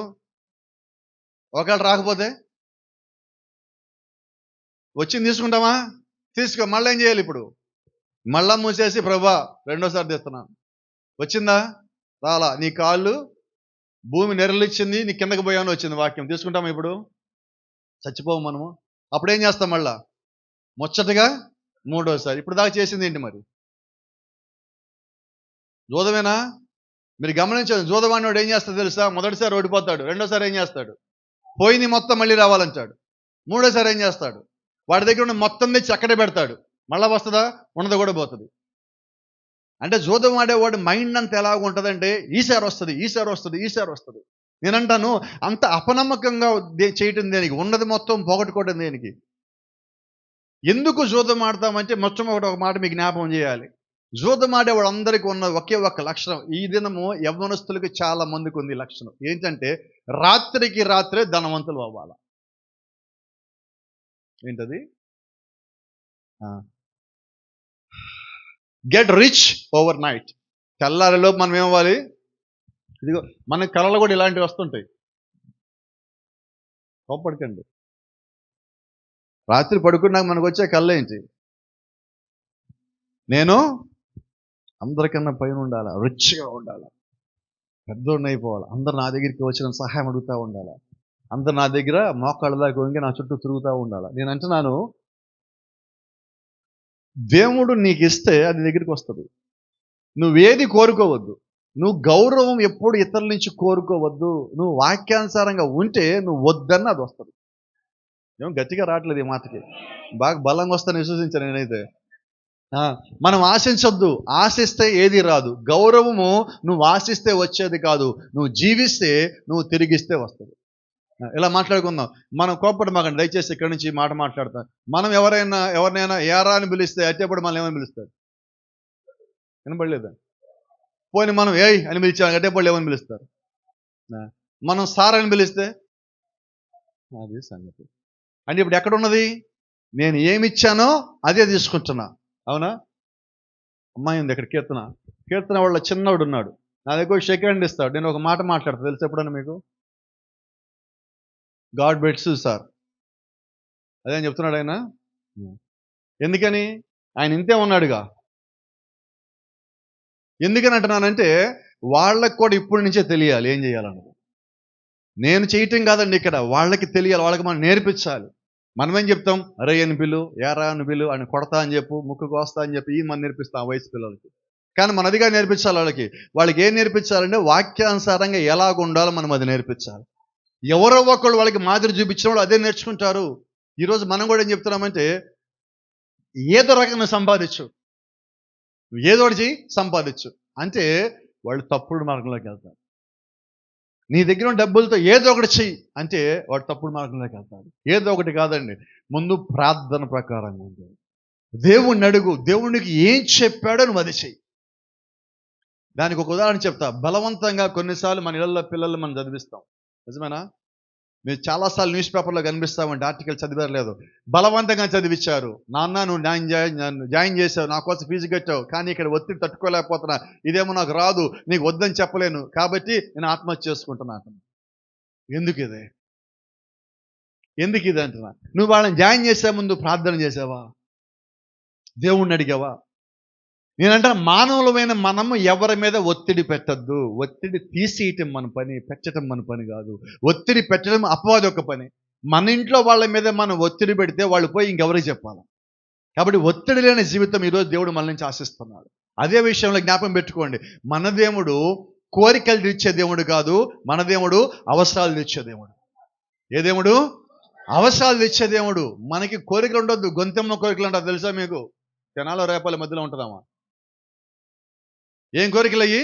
ఒకవేళ రాకపోతే వచ్చింది తీసుకుంటామా? తీసుకో. మళ్ళీ ఏం చేయాలి? ఇప్పుడు మళ్ళా మూసేసి ప్రభా రెండోసారి తీస్తున్నాను. వచ్చిందా? రాలా. నీ కాళ్ళు భూమి నెరలిచ్చింది, నీ కిందకి పోయామని వచ్చింది వాక్యం. తీసుకుంటామా? ఇప్పుడు చచ్చిపోవు మనము. అప్పుడు ఏం చేస్తాం? మళ్ళా ముచ్చటగా మూడోసారి. ఇప్పుడు దాకా చేసింది ఏంటి మరి? జూదమేనా? మీరు గమనించండి, జూదవాడినోడు ఏం చేస్తాడు తెలుసా? మొదటిసారి ఓడిపోతాడు, రెండోసారి ఏం చేస్తాడు? పోయింది మొత్తం మళ్ళీ రావాలంటాడు. మూడోసారి ఏం చేస్తాడు? వాడి దగ్గర ఉన్న మొత్తం తెచ్చి అక్కడే పెడతాడు. మళ్ళా వస్తుందా? ఉన్నది కూడా పోతుంది. అంటే జూదం ఆడేవాడు మైండ్ అంతా ఎలాగ ఉంటుందంటే ఈసారి వస్తుంది, ఈసారి వస్తుంది, ఈసారి వస్తుంది. నేనంటాను, అంత అపనమ్మకంగా చేయటం దేనికి? ఉన్నది మొత్తం పోగొట్టుకోవడం దేనికి? ఎందుకు జూదం ఆడతామంటే మొట్టమొదటి ఒక మాట మీకు జ్ఞాపకం చేయాలి. జూదం ఆడేవాడు అందరికీ ఉన్న ఒకే ఒక్క లక్షణం, ఈ దినము యవ్వనస్తులకి చాలా మందికి ఉంది లక్షణం. ఏంటంటే రాత్రికి రాత్రే ధనవంతులు అవ్వాలి. ఏంటది? Get rich overnight. తెల్లారిలోపు మనం ఏమవ్వాలి? ఇదిగో మన కళలు కూడా ఇలాంటివి వస్తుంటాయి. కోప్పడకండి. రాత్రి పడుకున్నాక మనకు వచ్చే కళ్ళు ఏంటి? నేను అందరికన్నా పైన ఉండాలా, రిచ్గా ఉండాలా, పెద్దోడిని అయిపోవాలి, అందరు నా దగ్గరికి వచ్చిన సహాయం అడుగుతూ ఉండాలా, అందరు నా దగ్గర మోకాళ్ళ దాకా వంగి నా చుట్టూ తిరుగుతూ ఉండాలా. నేను అంటున్నాను, దేవుడు నీకు ఇస్తే అది దగ్గరికి వస్తుంది. నువ్వేది కోరుకోవద్దు. నువ్వు గౌరవం ఎప్పుడు ఇతరుల నుంచి కోరుకోవద్దు. నువ్వు వాక్యానుసారంగా ఉంటే నువ్వు వద్దన్న అది వస్తుంది. ఏమో గట్టిగా రావట్లేదు ఈ మాటకి, బాగా బలంగా వస్తాను విశ్వసించాను నేనైతే. మనం ఆశించొద్దు. ఆశిస్తే ఏది రాదు. గౌరవము నువ్వు ఆశిస్తే వచ్చేది కాదు, నువ్వు జీవిస్తే, నువ్వు తిరిగిస్తే వస్తుంది. ఇలా మాట్లాడుకుందాం. మనం కోప్పటి మాకండి దయచేసి ఇక్కడి నుంచి ఈ మాట మాట్లాడతాం. మనం ఎవరినైనా ఏరా అని పిలిస్తే అట్టేప్పుడు మనం ఏమని పిలుస్తారు? వినపడలేదా? పోనీ మనం ఏయ్ అని పిలిచాం, అట్టేప్పుడు ఏమని పిలుస్తారు? మనం సార్ అని పిలిస్తే అది సంగతి. అంటే ఇప్పుడు ఎక్కడున్నది? నేను ఏమిచ్చానో అదే తీసుకుంటున్నా. అవునా? అమ్మాయి ఉంది ఇక్కడ, కీర్తన వాళ్ళ చిన్నవాడు ఉన్నాడు, నా దగ్గర షేక్ హ్యాండ్ ఇస్తాడు, నేను ఒక మాట మాట్లాడతా తెలుసు ఎప్పుడన్నా మీకు? గాడ్ బెట్స్ సార్ అదే చెప్తున్నాడు ఆయన. ఎందుకని? ఆయన ఇంతే ఉన్నాడుగా. ఎందుకని అంటున్నానంటే వాళ్ళకి కూడా ఇప్పటి నుంచే తెలియాలి ఏం చేయాలన్నది. నేను చేయటం కాదండి ఇక్కడ, వాళ్ళకి తెలియాలి, వాళ్ళకి మనం నేర్పించాలి. మనమేం చెప్తాం? అరే అని పిలు, ఏరా అని పిలు, అని కొడతా అని చెప్పు, ముక్కు కోస్తా అని చెప్పి ఈ మనం నేర్పిస్తాం వయసు పిల్లలకి. కానీ మన అదిగా నేర్పించాలి. వాళ్ళకి ఏం నేర్పించాలంటే వాక్యానుసారంగా ఎలాగ ఉండాలో మనం అది నేర్పించాలి. ఎవరో ఒకళ్ళు వాళ్ళకి మాదిరి చూపించిన వాళ్ళు అదే నేర్చుకుంటారు. ఈరోజు మనం కూడా ఏం చెప్తున్నామంటే ఏదో రకంగా సంపాదించు, ఏదో ఒకటి చెయ్యి సంపాదించు అంటే వాళ్ళు తప్పుడు మార్గంలోకి వెళ్తారు. నీ దగ్గర ఉన్న డబ్బులతో ఏదో ఒకటి చెయ్యి అంటే వాడు తప్పుడు మార్గంలోకి వెళ్తాడు. ఏదో ఒకటి కాదండి, ముందు ప్రార్థన ప్రకారంగా ఉంటుంది. దేవుణ్ణి అడుగు, దేవునికి ఏం చెప్పాడో నువ్వు అది చెయ్యి. దానికి ఒక ఉదాహరణ చెప్తా. బలవంతంగా కొన్నిసార్లు మన ఇళ్ళల్లో పిల్లలు మనం చదివిస్తాం. నిజమేనా? మీరు చాలాసార్లు న్యూస్ పేపర్లో కనిపిస్తామంటే ఆర్టికల్ చదివారు లేదు, బలవంతంగా చదివించారు. నాన్న నువ్వు జాయిన్ చేసావు, నా కోసం ఫీజు కట్టావు, కానీ ఇక్కడ ఒత్తిడి తట్టుకోలేకపోతున్నా, ఇదేమో నాకు రాదు, నీకు వద్దని చెప్పలేను, కాబట్టి నేను ఆత్మహత్య చేసుకుంటున్నాను. ఎందుకు ఇది అంటున్నా? నువ్వు వాళ్ళని జాయిన్ చేసే ముందు ప్రార్థన చేసావా? దేవుణ్ణి అడిగావా? నేనంటే మానవులమైన మనము ఎవరి మీద ఒత్తిడి పెట్టద్దు. ఒత్తిడి తీసేయటం మన పని, పెట్టడం మన పని కాదు. ఒత్తిడి పెట్టడం అపవాది ఒక పని. మన ఇంట్లో వాళ్ళ మీద మనం ఒత్తిడి పెడితే వాళ్ళు పోయి ఇంకెవరికి చెప్పాలి? కాబట్టి ఒత్తిడి లేని జీవితం ఈరోజు దేవుడు మన నుంచి ఆశిస్తున్నాడు. అదే విషయంలో జ్ఞాపకం పెట్టుకోండి, మన దేవుడు కోరికలు తీర్చే దేవుడు కాదు, మన దేవుడు అవసరాలు తీర్చే దేవుడు. ఏ దేవుడు? అవసరాలు తీర్చే దేవుడు. మనకి కోరికలు ఉండొద్దు, గొంతెమ్మ కోరికలు ఉంటారు తెలుసా మీకు? తెనాలో రేపాల మధ్యలో ఉంటుందామా? ఏం కోరికలు అయ్యి?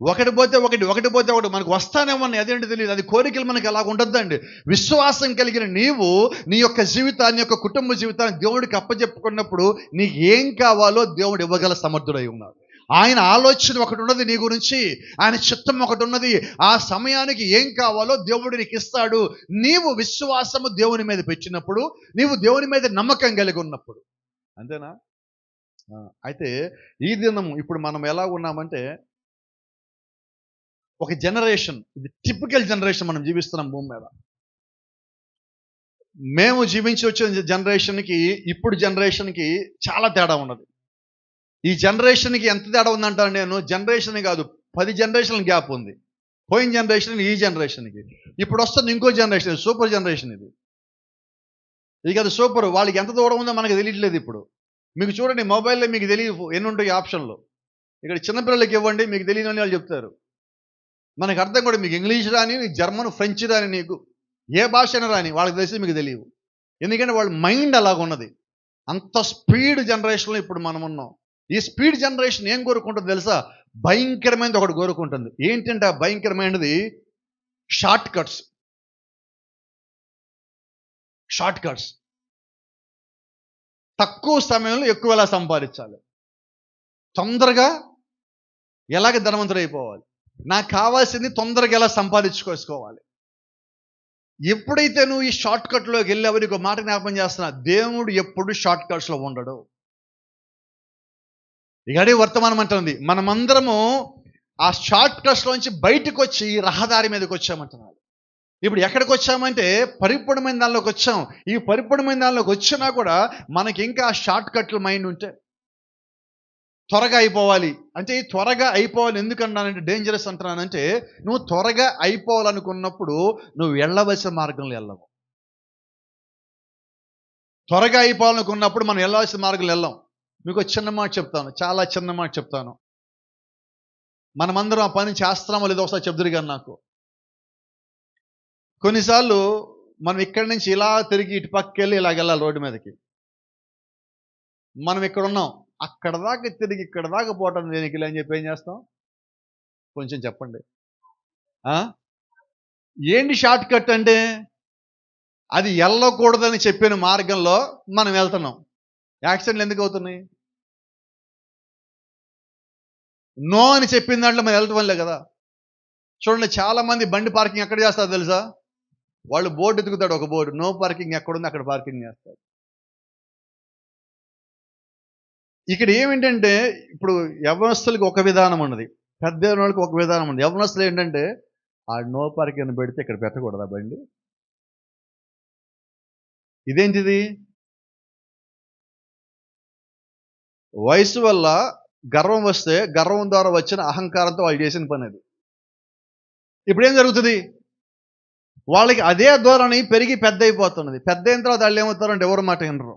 ఒకటి పోతే ఒకటి, ఒకటి పోతే ఒకటి, మనకు వస్తానే ఉన్నాయి. అదేంటి తెలియదు. అది కోరికలు మనకి అలాగ ఉండొద్దండి. విశ్వాసం కలిగిన నీవు నీ యొక్క జీవితాన్ని, యొక్క కుటుంబ జీవితాన్ని దేవుడికి అప్పచెప్పుకున్నప్పుడు నీకు ఏం కావాలో దేవుడు ఇవ్వగల సమర్థుడై ఉన్నాడు. ఆయన ఆలోచన ఒకటి ఉన్నది నీ గురించి, ఆయన చిత్తం ఒకటి ఉన్నది. ఆ సమయానికి ఏం కావాలో దేవుడు నీకు ఇస్తాడు. నీవు విశ్వాసము దేవుని మీద పెట్టినప్పుడు, నీవు దేవుని మీద నమ్మకం కలిగి ఉన్నప్పుడు. అంతేనా? అయితే ఈ దినం ఇప్పుడు మనం ఎలా ఉన్నామంటే, ఒక జనరేషన్, ఇది టిపికల్ జనరేషన్ మనం జీవిస్తున్నాం భూమి మీద. మేము జీవించి వచ్చిన జనరేషన్కి ఇప్పుడు జనరేషన్కి చాలా తేడా ఉన్నది. ఈ జనరేషన్కి ఎంత తేడా ఉందంటాను నేను, జనరేషన్ కాదు 10 జనరేషన్ల గ్యాప్ ఉంది. పోయిన జనరేషన్ ఈ జనరేషన్కి, ఇప్పుడు వస్తుంది ఇంకో జనరేషన్, సూపర్ జనరేషన్ ఇది. ఇది కదా సూపర్. వాళ్ళకి ఎంత దూరం ఉందో మనకు తెలియట్లేదు. ఇప్పుడు మీకు చూడండి, మొబైల్లో మీకు తెలియదు ఎన్ని ఉంటాయి ఆప్షన్లు. ఇక్కడ చిన్నపిల్లలకి ఇవ్వండి, మీకు తెలియని వాళ్ళు చెప్తారు. మనకు అర్థం కూడా, మీకు ఇంగ్లీష్ రాని, జర్మన్, ఫ్రెంచ్ రాని, నీకు ఏ భాష అయినా రాని, వాళ్ళకి తెలిసి మీకు తెలియవు. ఎందుకంటే వాళ్ళ మైండ్ అలాగున్నది. అంత స్పీడ్ జనరేషన్లో ఇప్పుడు మనం ఉన్నాం. ఈ స్పీడ్ జనరేషన్ ఏం కోరుకుంటుంది తెలుసా? భయంకరమైనది ఒకటి కోరుకుంటుంది. ఏంటంటే ఆ భయంకరమైనది షార్ట్ కట్స్. Short cuts. తక్కువ సమయంలో ఎక్కువ ఎలా సంపాదించాలి, తొందరగా ఎలాగ ధనవంతుడు అయిపోవాలి, నాకు కావాల్సింది తొందరగా ఎలా సంపాదించుకోవాలి. ఎప్పుడైతే నువ్వు ఈ షార్ట్ కట్లోకి వెళ్ళావు, నీకు మాట జ్ఞాపకం చేస్తున్నా, దేవుడు ఎప్పుడు షార్ట్ కట్స్లో ఉండడు. ఇకడే వర్తమానం అంటుంది, మనమందరము ఆ షార్ట్ కట్స్లోంచి బయటకు వచ్చి రహదారి మీదకి వచ్చామంటున్నాడు. ఇప్పుడు ఎక్కడికి వచ్చామంటే పరిపూర్ణమైన దానిలోకి వచ్చాం. ఈ పరిపూర్ణమైన దానిలోకి వచ్చినా కూడా మనకి ఇంకా షార్ట్ కట్లు మైండ్ ఉంటే, త్వరగా అయిపోవాలి అంటే, త్వరగా అయిపోవాలి ఎందుకన్నానంటే డేంజరస్ అంటున్నానంటే, నువ్వు త్వరగా అయిపోవాలనుకున్నప్పుడు నువ్వు వెళ్ళవలసిన మార్గంలో వెళ్ళవు. త్వరగా అయిపోవాలనుకున్నప్పుడు మనం వెళ్ళవలసిన మార్గంలో వెళ్ళాం. మీకు చిన్న మాట చెప్తాను, చాలా చిన్న మాట చెప్తాను. మనమందరం ఆ పని చేస్తున్నామో లేదో ఒకసారి చెప్దురు కానీ నాకు. కొన్నిసార్లు మనం ఇక్కడి నుంచి ఇలా తిరిగి ఇటు పక్కకి వెళ్ళి ఇలాగ వెళ్ళాలి రోడ్డు మీదకి. మనం ఇక్కడ ఉన్నాం, అక్కడ దాకా తిరిగి ఇక్కడ దాకా పోవటం దేనికి అని చెప్పి ఏం చేస్తాం? కొంచెం చెప్పండి. ఏంటి షార్ట్ కట్ అంటే? అది వెళ్ళకూడదని చెప్పిన మార్గంలో మనం వెళ్తున్నాం. యాక్సిడెంట్లు ఎందుకు అవుతున్నాయి? నో అని చెప్పిన దాంట్లో మనం వెళ్ళటం వల్లే కదా. చూడండి, చాలా మంది బండి పార్కింగ్ ఎక్కడ చేస్తారు తెలుసా? వాళ్ళు బోర్డు ఎత్తుకుతాడు, ఒక బోర్డు, నో పార్కింగ్ ఎక్కడుంది అక్కడ పార్కింగ్ చేస్తారు. ఇక్కడ ఏమిటంటే, ఇప్పుడు యవ్వనస్తులకి ఒక విధానం ఉన్నది, పెద్ద వాళ్ళకి ఒక విధానం ఉంది. యవ్వనస్తులు ఏంటంటే, ఆ నో పార్కింగ్ అని పెడితే ఇక్కడ పెట్టకూడదా బండి? ఇదేంటిది? వయసు వల్ల గర్వం వస్తే, గర్వం ద్వారా వచ్చిన అహంకారంతో వాళ్ళు చేసిన పని అది. ఇప్పుడు ఏం జరుగుతుంది? వాళ్ళకి అదే ధోరణి పెరిగి పెద్ద అయిపోతున్నది. పెద్ద అయిన తర్వాత వాళ్ళు ఏమవుతారంటే ఎవరు మాట వినరు.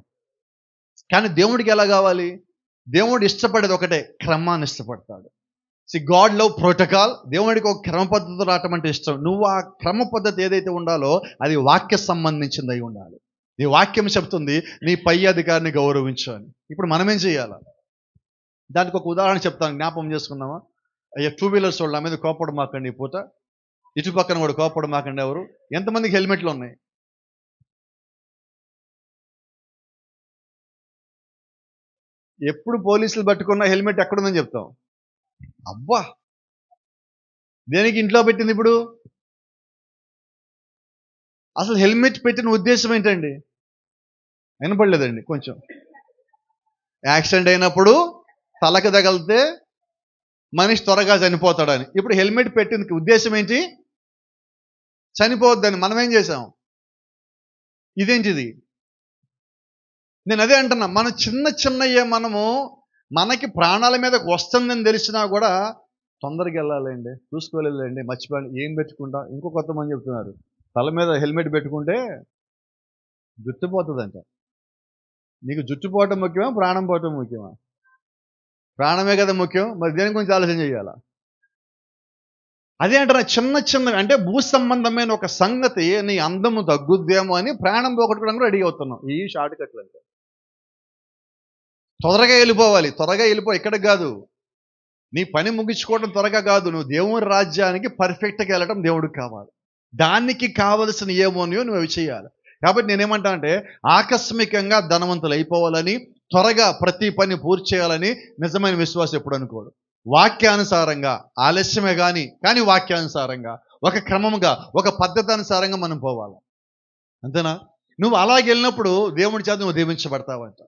కానీ దేవుడికి ఎలా కావాలి? దేవుడు ఇష్టపడేది ఒకటే, క్రమాన్ని ఇష్టపడతాడు. God love protocol. దేవుడికి ఒక క్రమ పద్ధతి రావటం అంటే ఇష్టం. నువ్వు ఆ క్రమ పద్ధతి ఏదైతే ఉండాలో అది వాక్య సంబంధించింది అయి ఉండాలి. నీ వాక్యం చెప్తుంది నీ పై అధికారిని గౌరవించు అని. ఇప్పుడు మనమేం చేయాలి? దానికి ఒక ఉదాహరణ చెప్తాను, జ్ఞాపకం చేసుకుందామా? అయ్యా, 2 వీలర్స్ వాళ్ళ మీద కోపడం మాకండి. పూట ఇటు పక్కన కూడా కోపడం మాకండి. ఎవరు? ఎంతమందికి హెల్మెట్లు ఉన్నాయి? ఎప్పుడు పోలీసులు పట్టుకున్న హెల్మెట్ ఎక్కడుందని చెప్తాం. అబ్బా, దేనికి ఇంట్లో పెట్టింది ఇప్పుడు? అసలు హెల్మెట్ పెట్టిన ఉద్దేశం ఏంటండి? వినపడలేదండి కొంచెం. యాక్సిడెంట్ అయినప్పుడు తలకు తగిలితే మనిషి త్వరగా చనిపోతాడని. ఇప్పుడు హెల్మెట్ పెట్టిన ఉద్దేశం ఏంటి? చనిపోవద్దని. మనం ఏం చేసాం? ఇదేంటిది? నేను అదే అంటున్నా, మన చిన్నయ్యే మనము, మనకి ప్రాణాల మీదకి వస్తుందని తెలిసినా కూడా తొందరగా వెళ్ళాలండి, చూసుకోలేదండి, మర్చిపోండి. ఏం పెట్టుకుంటా? ఇంకో కొంతమంది చెప్తున్నారు, తల మీద హెల్మెట్ పెట్టుకుంటే జుట్టు పోతుందంట. నీకు జుట్టు పోవటం ముఖ్యమా, ప్రాణం పోవటం ముఖ్యమా? ప్రాణమే కదా ముఖ్యం. మరి దేని గురించి ఆలోచన చేయాలా? అదే అంటారా, చిన్న అంటే భూ సంబంధమైన ఒక సంగతి నీ అందము తగ్గుద్దేమో అని ప్రాణం పోగొట్టుకోవడానికి రెడీ అవుతున్నాం. ఈ షార్ట్ కట్లు అంటే త్వరగా వెళ్ళిపోవాలి, త్వరగా వెళ్ళిపో. ఇక్కడికి కాదు, నీ పని ముగించుకోవడం త్వరగా కాదు, నువ్వు దేవుని రాజ్యానికి పర్ఫెక్ట్గా వెళ్ళడం దేవుడికి కావాలి. దానికి కావలసిన ఏమోనియో నువ్వు అవి చేయాలి. కాబట్టి నేనేమంటానంటే ఆకస్మికంగా ధనవంతులు అయిపోవాలని, త్వరగా ప్రతి పని పూర్తి చేయాలని నిజమైన విశ్వాసం ఎప్పుడు అనుకోడు. వాక్యానుసారంగా, ఆలస్యమే కానీ వాక్యానుసారంగా, ఒక క్రమంగా, ఒక పద్ధతి అనుసారంగా మనం పోవాలి. అంతేనా? నువ్వు అలాగే వెళ్ళినప్పుడు దేవుడి చేత నువ్వు దీవించబడతావంట.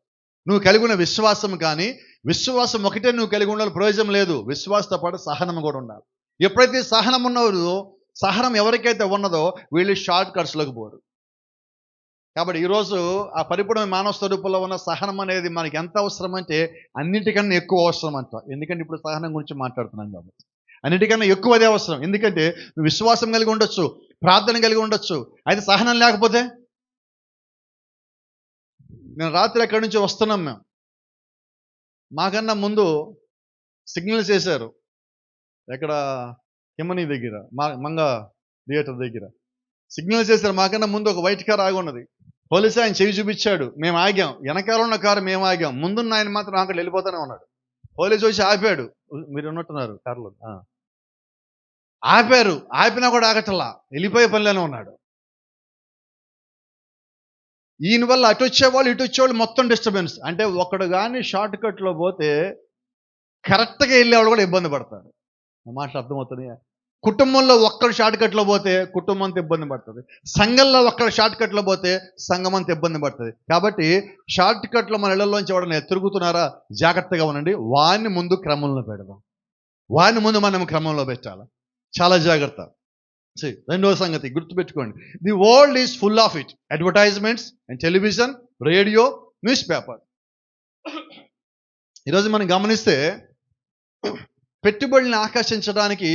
నువ్వు కలిగి ఉన్న విశ్వాసం కానీ, విశ్వాసం ఒకటే నువ్వు కలిగి ఉండాలి, ప్రయోజనం లేదు. విశ్వాసంతో పాటు సహనం కూడా ఉండాలి. ఎప్పుడైతే సహనం ఉన్నదో, సహనం ఎవరికైతే ఉన్నదో వీళ్ళు షార్ట్ కట్స్లోకి పోరు. కాబట్టి ఈరోజు ఆ పరిపూర్ణ మానవ స్వరూపంలో ఉన్న సహనం అనేది మనకి ఎంత అవసరం అంటే అన్నిటికన్నా ఎక్కువ అవసరం అంట. ఎందుకంటే ఇప్పుడు సహనం గురించి మాట్లాడుతున్నాం కాబట్టి అన్నిటికన్నా ఎక్కువ అదే అవసరం. ఎందుకంటే నువ్వు విశ్వాసం కలిగి ఉండొచ్చు, ప్రార్థన కలిగి ఉండొచ్చు, అయితే సహనం లేకపోతే. నేను రాత్రి ఎక్కడి నుంచి వస్తున్నాం, మేము మాకన్నా ముందు సిగ్నల్స్ వేశారు. ఎక్కడ? హిమనీ దగ్గర, మంగ థియేటర్ దగ్గర సిగ్నల్స్ వేశారు. మాకన్నా ముందు ఒక వైట్ కార్ ఆగి ఉన్నది. పోలీసు ఆయన చెవి చూపించాడు, మేము ఆగాం. వెనకాల ఉన్న కారు మేము ఆగాం, ముందున్న ఆయన మాత్రం అక్కడ వెళ్ళిపోతూనే ఉన్నాడు. పోలీసు వచ్చి ఆపాడు. మీరు ఉన్నట్టున్నారు కార్లో. ఆపారు, ఆపినా కూడా ఆగటల్లా, వెళ్ళిపోయే పనిలోనే ఉన్నాడు. ఈయన వల్ల అటు వచ్చేవాళ్ళు ఇటు వచ్చేవాళ్ళు మొత్తం డిస్టర్బెన్స్. అంటే ఒకడు కానీ షార్ట్ కట్లో పోతే కరెక్ట్గా వెళ్ళేవాళ్ళు కూడా ఇబ్బంది పడతారు. మాటలు అర్థమవుతున్నాయా? కుటుంబంలో ఒక్కరు షార్ట్ కట్లో పోతే కుటుంబం అంతా ఇబ్బంది పడుతుంది. సంఘంలో ఒక్కరు షార్ట్ కట్లో పోతే సంఘం అంతా ఇబ్బంది పడుతుంది. కాబట్టి షార్ట్ కట్లో మన ఇళ్లలోంచి ఎవడన్నా తిరుగుతున్నారా, జాగ్రత్తగా ఉండండి. వాడిని ముందు క్రమంలో పెడదాం, వాడిని ముందు మనం క్రమంలో పెట్టాలి. చాలా జాగ్రత్త. రెండవ సంగతి గుర్తుపెట్టుకోండి, the world is full of it. Advertisements and television, radio, news paper. ఈరోజు మనం గమనిస్తే పెట్టుబడిని ఆకర్షించడానికి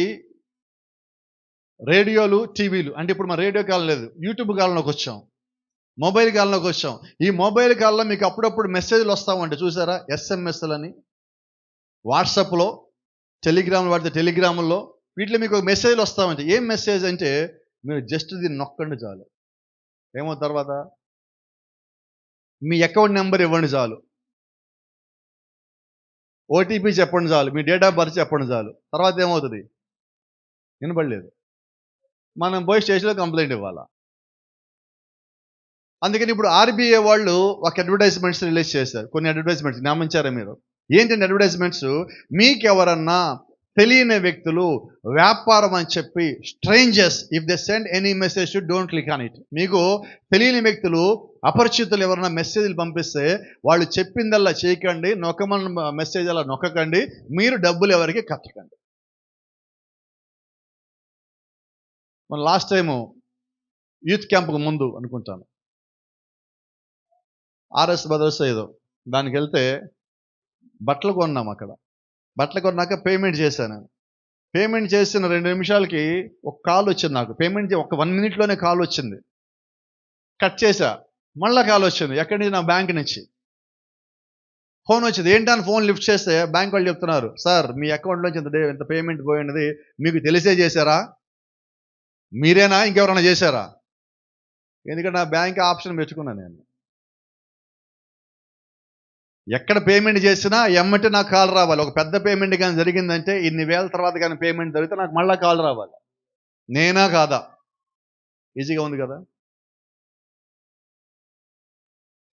రేడియోలు, టీవీలు, అంటే ఇప్పుడు మన రేడియో కాలం లేదు, యూట్యూబ్ కాలంలోకి వచ్చాం, మొబైల్ కాలంలోకి వచ్చాం. ఈ మొబైల్ కాలంలో మీకు అప్పుడప్పుడు మెసేజ్లు వస్తామంటే చూసారా, ఎస్ఎంఎస్లని, వాట్సాప్లో, టెలిగ్రామ్లు వాడితే టెలిగ్రాముల్లో, వీటిలో మీకు మెసేజ్లు వస్తామంటే ఏం మెసేజ్ అంటే మీరు జస్ట్ దీన్ని నొక్కండి చాలు. ఏమో తర్వాత మీ అకౌంట్ నెంబర్ ఇవ్వండి చాలు, ఓటీపీ చెప్పండి చాలు, మీ డేట్ ఆఫ్ బర్త్ చెప్పండి చాలు. తర్వాత ఏమవుతుంది? వినబడలేదు, మనం పోయి స్టేషన్లో కంప్లైంట్ ఇవ్వాలా. అందుకని ఇప్పుడు ఆర్బీఐ వాళ్ళు ఒక అడ్వర్టైజ్మెంట్స్ రిలీజ్ చేశారు. కొన్ని అడ్వర్టైజ్మెంట్స్ గమనించారా మీరు? ఏంటంటే అడ్వర్టైజ్మెంట్స్, మీకెవరన్నా తెలియని వ్యక్తులు వ్యాపారం అని చెప్పి, strangers if they send any message don't click on it. మీకు తెలియని వ్యక్తులు, అపరిచితులు ఎవరైనా మెసేజ్లు పంపిస్తే వాళ్ళు చెప్పిందల్లా చేయకండి, నొక్కమని మెసేజ్ అలా నొక్కకండి, మీరు డబ్బులు ఎవరికి కట్టకండి. మన లాస్ట్ టైము యూత్ క్యాంప్కు ముందు అనుకుంటాను, ఆర్ఎస్ బ్రదర్స్ ఏదో దానికి వెళ్తే బట్టలు కొన్నాం. అక్కడ బట్టలు కొన్నాక పేమెంట్ చేశాను. పేమెంట్ చేసిన 2 నిమిషాలకి ఒక కాల్ వచ్చింది నాకు. పేమెంట్ ఒక 1 మినిట్లోనే కాల్ వచ్చింది. కట్ చేశా, మళ్ళీ కాల్ వచ్చింది. ఎక్కడి నుంచి? నా బ్యాంక్ నుంచి ఫోన్ వచ్చింది. ఏంటని ఫోన్ లిఫ్ట్ చేస్తే బ్యాంక్ వాళ్ళు చెప్తున్నారు, సార్ మీ అకౌంట్లోంచి ఇంత పేమెంట్ పోయినది మీకు తెలిసే చేశారా, మీరేనా ఇంకెవరైనా చేశారా? ఎందుకంటే నా బ్యాంక్ ఆప్షన్ పెట్టుకున్నాను నేను. ఎక్కడ పేమెంట్ చేసినా ఎమ్మటి నాకు కాల్ రావాలి. ఒక పెద్ద పేమెంట్ కానీ జరిగిందంటే ఇన్ని వేల తర్వాత కానీ పేమెంట్ జరిగితే నాకు మళ్ళీ కాల్ రావాలి. నేనా కాదా? ఈజీగా ఉంది కదా.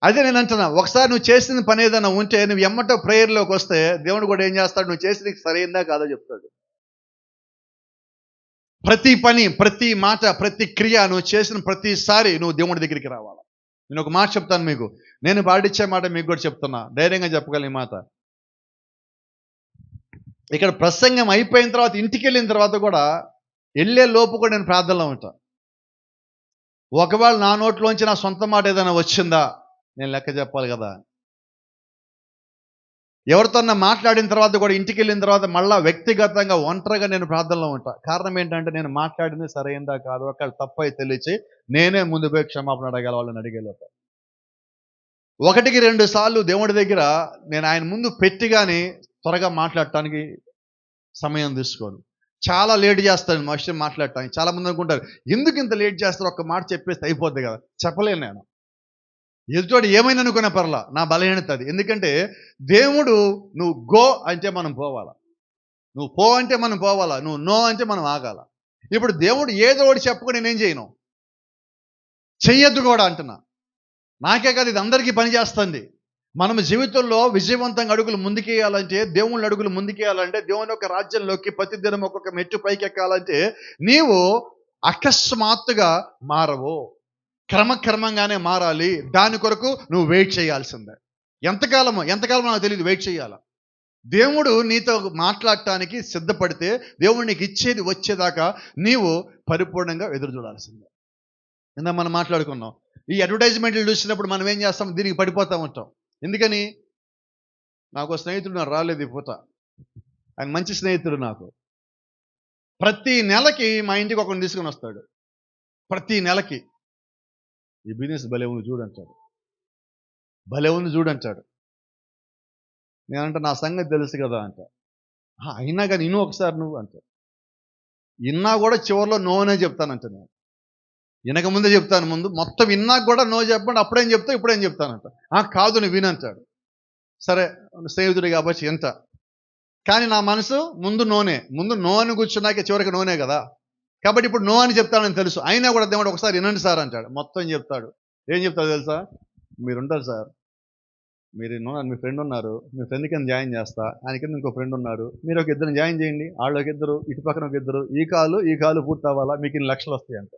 అదే నేను అంటున్నా, ఒకసారి నువ్వు చేసిన పని ఏదైనా ఉంటే నువ్వు ఎమ్మటో ప్రేయర్లోకి వస్తే దేవుడు కూడా ఏం చేస్తాడు, నువ్వు చేసిన సరైందా కాదో చెప్తాడు. ప్రతి పని, ప్రతి మాట, ప్రతి క్రియ నువ్వు చేసిన ప్రతిసారి నువ్వు దేవుడి దగ్గరికి రావాలి. నేను ఒక మాట చెప్తాను మీకు, నేను పాటించే మాట మీకు కూడా చెప్తున్నా, ధైర్యంగా చెప్పగలను ఈ మాట. ఇక్కడ ప్రసంగం అయిపోయిన తర్వాత ఇంటికి వెళ్ళిన తర్వాత కూడా వెళ్ళే లోపు కూడా నేను ప్రార్థనలో ఉంటా. ఒకవేళ నా నోట్లోంచి నా సొంత మాట ఏదైనా వచ్చిందా నేను లెక్క చెప్పాలి కదా. ఎవరితోన్నా మాట్లాడిన తర్వాత కూడా ఇంటికి వెళ్ళిన తర్వాత మళ్ళీ వ్యక్తిగతంగా ఒంటరిగా నేను ప్రార్థనలో ఉంటా. కారణం ఏంటంటే నేను మాట్లాడింది సరైందా కాదు, ఒకవేళ తప్పై తెలిసి నేనే ముందు పోయి క్షమాపణ అడగాల, వాళ్ళని అడిగేలోపు 1-2 సార్లు దేవుడి దగ్గర నేను ఆయన ముందు పెట్టి కానీ త్వరగా మాట్లాడటానికి సమయం తీసుకోను. చాలా లేట్ చేస్తాను మా విషయం మాట్లాడటానికి. చాలా మంది అనుకుంటారు, ఎందుకు ఇంత లేట్ చేస్తారు, ఒక్క మాట చెప్పేస్తే అయిపోద్ది కదా. చెప్పలేను నేను. ఎదుటోడు ఏమైనా అనుకునే పర్లా, నా బలహీనత అది. ఎందుకంటే దేవుడు నువ్వు గో అంటే మనం పోవాలా. నువ్వు పో అంటే మనం పోవాలా, నువ్వు నో అంటే మనం ఆగాల. ఇప్పుడు దేవుడు ఏదో ఒకటి చెప్పకుండా నేనేం చేయను, చెయ్యొద్దు కూడా అంటున్నా. నాకే కాదు, ఇది అందరికీ పనిచేస్తుంది. మనం జీవితంలో విజయవంతంగా అడుగులు ముందుకేయాలంటే, దేవుళ్ళ అడుగులు ముందుకేయాలంటే, దేవుని యొక్క రాజ్యంలోకి ప్రతిదినం ఒక్కొక్క మెట్టు పైకి ఎక్కాలంటే, నీవు అకస్మాత్తుగా మారవు, క్రమక్రమంగానే మారాలి. దాని కొరకు నువ్వు వెయిట్ చేయాల్సిందే. ఎంతకాలమో నాకు తెలియదు, వెయిట్ చేయాల. దేవుడు నీతో మాట్లాడటానికి సిద్ధపడితే, దేవుడు నీకు ఇచ్చేది వచ్చేదాకా నీవు పరిపూర్ణంగా ఎదురు చూడాల్సిందే. ఇందా మనం మాట్లాడుకున్నాం, ఈ అడ్వర్టైజ్మెంట్లు చూసినప్పుడు మనం ఏం చేస్తాం, దీనికి పడిపోతూ ఉంటాం. ఎందుకని? నాకు స్నేహితుడు నాకు రాలేదు ఈ పూట, ఆయన మంచి స్నేహితుడు నాకు. ప్రతి నెలకి మా ఇంటికి ఒకరిని తీసుకొని వస్తాడు. ప్రతి నెలకి ఈ బిజినెస్ భలే ఉంది చూడంటాడు, భలే ఉంది చూడంటాడు. నేనంట నా సంగతి తెలుసు కదా అంట. అయినా కానీ ఇను ఒకసారి నువ్వు అంట. ఇన్నా కూడా చివరిలో నో అనే చెప్తానంట. నేను వినక ముందే చెప్తాను, ముందు మొత్తం విన్నాక కూడా నో చెప్పండి, అప్పుడేం చెప్తావు ఇప్పుడేం చెప్తానంట. కాదు నువ్వు వినంటాడు. సరే స్నేహితుడు కాబట్టి ఎంత, కానీ నా మనసు ముందు నో అని కూర్చున్నాక చివరికి నోనే కదా. కాబట్టి ఇప్పుడు నో అని చెప్తానని తెలుసు, అయినా కూడా దేవుడు ఒకసారి వినండి సార్ అంటాడు. మొత్తం చెప్తాడు. ఏం చెప్తాడు తెలుసా? మీరుంటారు సార్, మీరు మీ ఫ్రెండ్ ఉన్నారు, మీ ఫ్రెండ్ కింద జాయిన్ చేస్తా, ఆయన కింద ఇంకో ఫ్రెండ్ ఉన్నారు, మీరు ఒక ఇద్దరు జాయిన్ చేయండి, వాళ్ళు ఒక ఇద్దరు, ఇటు పక్కన ఒక ఇద్దరు, ఈ కాలు పూర్తి అవ్వాలా, మీకు ఇన్ని లక్షలు వస్తాయి అంట.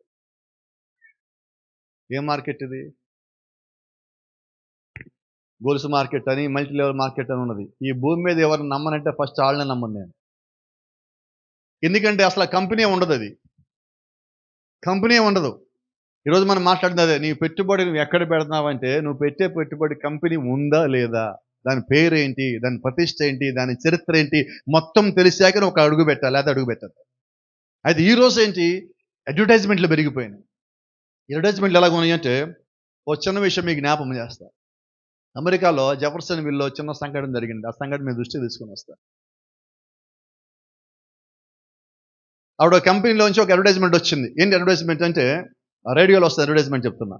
ఏం మార్కెట్ ఇది? గొలుసు మార్కెట్ అని, మల్టీ లెవెల్ మార్కెట్ అని ఉన్నది. ఈ భూమి మీద ఎవరు నమ్మనంటే ఫస్ట్ వాళ్ళనే నమ్మను నేను. ఎందుకంటే అసలు కంపెనీ ఉండదు, అది కంపెనీ ఉండదు. ఈరోజు మనం మాట్లాడుతుంది అదే, నీ పెట్టుబడి నువ్వు ఎక్కడ పెడుతున్నావంటే, నువ్వు పెట్టే పెట్టుబడి కంపెనీ ఉందా లేదా, దాని పేరేంటి, దాని ప్రతిష్ట ఏంటి, దాని చరిత్ర ఏంటి, మొత్తం తెలిసాక నువ్వు ఒక అడుగు పెట్టాలి, లేదా అడుగు పెట్టాలి. అయితే ఈరోజు ఏంటి, అడ్వర్టైజ్మెంట్లు పెరిగిపోయినాయి. అడ్వర్టైజ్మెంట్లు ఎలాగ ఉన్నాయంటే, ఓ చిన్న విషయం మీకు జ్ఞాపకం చేస్తా. అమెరికాలో జెఫర్సన్ విల్లో చిన్న సంఘటన జరిగింది. ఆ సంఘటన మీ దృష్టికి తీసుకొని వస్తా. ఆవిడ కంపెనీలోంచి ఒక అడ్వర్టైజ్మెంట్ వచ్చింది. ఏంటి అడ్వర్టైజ్మెంట్ అంటే, రేడియోలో వస్తుంది అడ్వర్టైజ్మెంట్ చెప్తున్నా.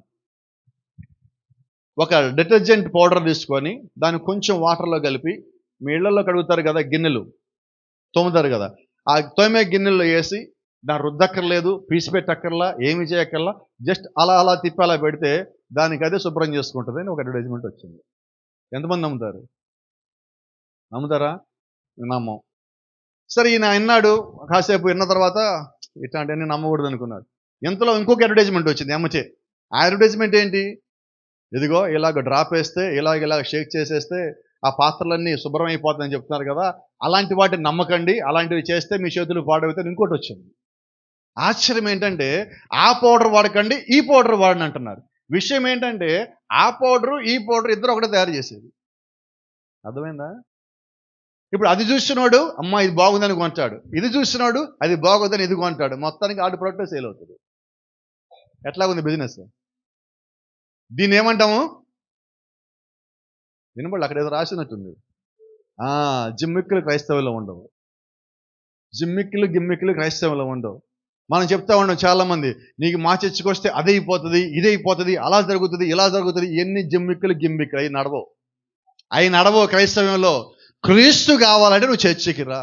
ఒక డిటర్జెంట్ పౌడర్ తీసుకొని దాన్ని కొంచెం వాటర్లో కలిపి, మీ ఇళ్లలో కడుగుతారు కదా గిన్నెలు, తోముతారు కదా, ఆ తోమే గిన్నెల్లో వేసి దాన్ని రుద్దక్కర్లేదు, పీసి పెట్టక్కర్లా, ఏమి చేయక్కర్లా, జస్ట్ అలా తిప్పి అలా పెడితే దానికి అదే శుభ్రం చేసుకుంటుంది అని ఒక అడ్వర్టైజ్మెంట్ వచ్చింది. ఎంతమంది నమ్ముతారా? నమ్మం. సరే ఈయన విన్నాడు, కాసేపు విన్న తర్వాత ఇట్లాంటివన్నీ నమ్మకూడదు అనుకున్నాడు. ఇంతలో ఇంకొక అడ్వర్టైజ్మెంట్ వచ్చింది ఎమ్మచే. ఆ అడ్వర్టైజ్మెంట్ ఏంటి, ఇదిగో ఇలాగ డ్రాప్ వేస్తే, ఇలాగ షేక్ చేసేస్తే ఆ పాత్రలన్నీ శుభ్రం అయిపోతుందని చెప్తున్నారు కదా, అలాంటి వాటిని నమ్మకండి, అలాంటివి చేస్తే మీ చేతులు పాడవుతాయి. ఇంకోటి వచ్చింది. ఆశ్చర్యం ఏంటంటే, ఆ పౌడర్ వాడకండి, ఈ పౌడర్ వాడని అంటున్నారు. విషయం ఏంటంటే, ఆ పౌడరు ఈ పౌడర్ ఇద్దరు ఒకటే తయారు చేసేది. అర్థమైందా? ఇప్పుడు అది చూసినోడు అమ్మ ఇది బాగుందని కొంటాడు, ఇది చూసినోడు అది బాగుందని ఇది కొంటాడు, మొత్తానికి ఆడు ప్రొడక్ట్ సేల్ అవుతుంది. ఎట్లా ఉంది బిజినెస్? దీన్ని ఏమంటాము? వినబడి అక్కడ ఏదో రాసినట్టుంది. జిమ్మిక్కులు క్రైస్తవులో ఉండవు, గిమ్మిక్కులు క్రైస్తవులో ఉండవు. మనం చెప్తా ఉన్నాం చాలామంది, నీకు మా చర్చికి వస్తే అదే అయిపోతుంది, ఇదే అయిపోతుంది, అలా జరుగుతుంది, ఇలా జరుగుతుంది. ఎన్ని గిమ్మిక్కులు అవి నడవో క్రైస్తవంలో. క్రీస్తు కావాలంటే నువ్వు చర్చికి రా,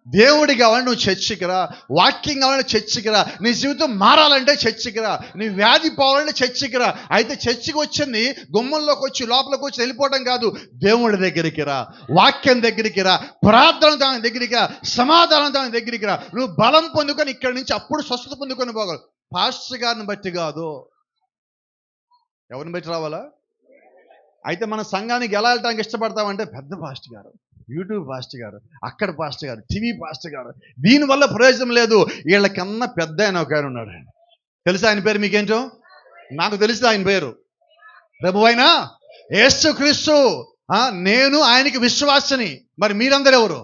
దేవుడి కావాలంటే నువ్వు చర్చికి రా, వాక్యం కావాలంటే చర్చికి రా, నీ జీవితం మారాలంటే చర్చికి రా, నీ వ్యాధి పోవాలంటే చర్చికి రా. అయితే చర్చికి వచ్చింది గుమ్మంలోకి వచ్చి లోపలికి వచ్చి వెళ్ళిపోవడం కాదు, దేవుడి దగ్గరికి రా, వాక్యం దగ్గరికి రా, ప్రార్థన దాని దగ్గరికి రా, సమాధానం దాని దగ్గరికి రా. నువ్వు బలం పొందుకొని ఇక్కడి నుంచి అప్పుడు స్వస్థత పొందుకొని పోగలవు. పాస్టర్ గారిని బట్టి కాదు. ఎవరిని బట్టి రావాలా? అయితే మన సంఘానికి ఎలా వెళ్ళటానికి ఇష్టపడతామంటే, పెద్ద పాస్టర్ గారు, యూట్యూబ్ పాస్టర్ గారు, అక్కడ పాస్టర్ గారు, టీవీ పాస్టర్ గారు, దీనివల్ల ప్రయోజనం లేదు. వీళ్ళకన్నా పెద్ద ఆయన ఒక ఆయన ఉన్నాడు. తెలుసా ఆయన పేరు మీకేంటో? నాకు తెలిసి ఆయన పేరు ప్రభువైన యేసుక్రీస్తు. నేను ఆయనకి విశ్వాసని. మరి మీరందరూ ఎవరు?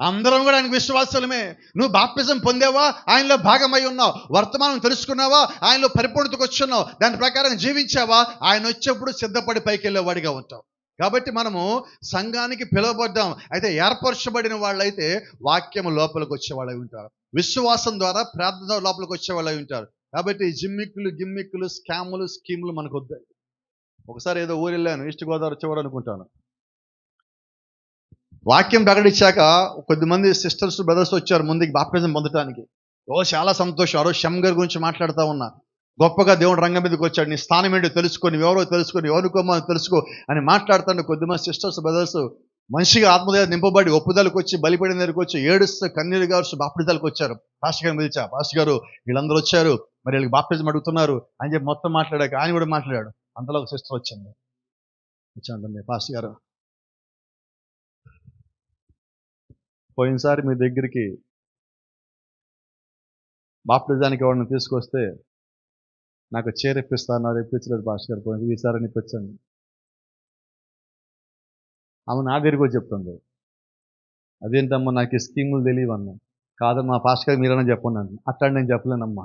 అందరం కూడా ఆయనకు విశ్వాసులమే. నువ్వు బాప్తిజం పొందావా, ఆయనలో భాగమై ఉన్నావు. వర్తమానం తెలుసుకున్నావా, ఆయనలో పరిపూర్ణతకు వచ్చున్నావు. దాని ప్రకారం జీవించావా, ఆయన వచ్చేప్పుడు సిద్ధపడి పైకి వెళ్ళేవాడిగా ఉంటావు. కాబట్టి మనము సంఘానికి పిలువబడ్డాం. అయితే ఏర్పరచబడిన వాళ్ళైతే వాక్యము లోపలికి వచ్చేవాళ్ళై ఉంటారు, విశ్వాసం ద్వారా ప్రార్థన లోపలికి వచ్చేవాళ్ళై ఉంటారు. కాబట్టి గిమ్మిక్కులు స్కీములు మనకు వద్దాయి. ఒకసారి ఏదో ఊరు వెళ్ళాను, ఈస్ట్ గోదావరి చివరి అనుకుంటాను. వాక్యం ప్రకటించాక కొద్దిమంది సిస్టర్స్ బ్రదర్స్ వచ్చారు ముందుకి బాప్టిజం పొందడానికి. చాలా సంతోషం. ఆ రోజు షమ్ గారి గురించి మాట్లాడుతూ ఉన్నా. గొప్పగా దేవుడు రంగం మీదకి వచ్చాడు, నీ స్థానం ఏంటో తెలుసుకొని, ఎవరో తెలుసుకొని, ఎవరికోమో తెలుసుకో అని మాట్లాడుతాను. కొద్దిమంది సిస్టర్స్ బ్రదర్స్ మనిషిగా ఆత్మదేవ నింపబడి ఒప్పుదలకు వచ్చి బలిపడిన దగ్గరికి వచ్చి ఏడుస్తూ కన్నీరు గారు బాప్టిజాలకు వచ్చారు. పాస్టర్ గారిని పిలిచా, పాస్టర్ గారు వీళ్ళందరూ వచ్చారు, మరి వీళ్ళకి బాప్టిజం అడుగుతున్నారు అని చెప్పి మొత్తం మాట్లాడాక ఆయన కూడా మాట్లాడాడు. అంతలో ఒక సిస్టర్ వచ్చింది, వచ్చానండి, పాస్టర్ గారు పోయినసారి మీ దగ్గరికి బాప్టిజానికి ఎవరిని తీసుకొస్తే నాకు చీర ఇప్పిస్తాను, ఇప్పించలేదు పాస్టర్ గారు, పోయింది ఈసారి ఇప్పించండి. ఆమె నా దగ్గరికి వచ్చి చెప్తుంది, అదేంటమ్మా నాకు ఈ స్కీములు తెలియవన్నా. కాదమ్మా పాస్టర్ గారు మీరన్నా చెప్పండి అన్న. అట్లా నేను చెప్పలేనమ్మా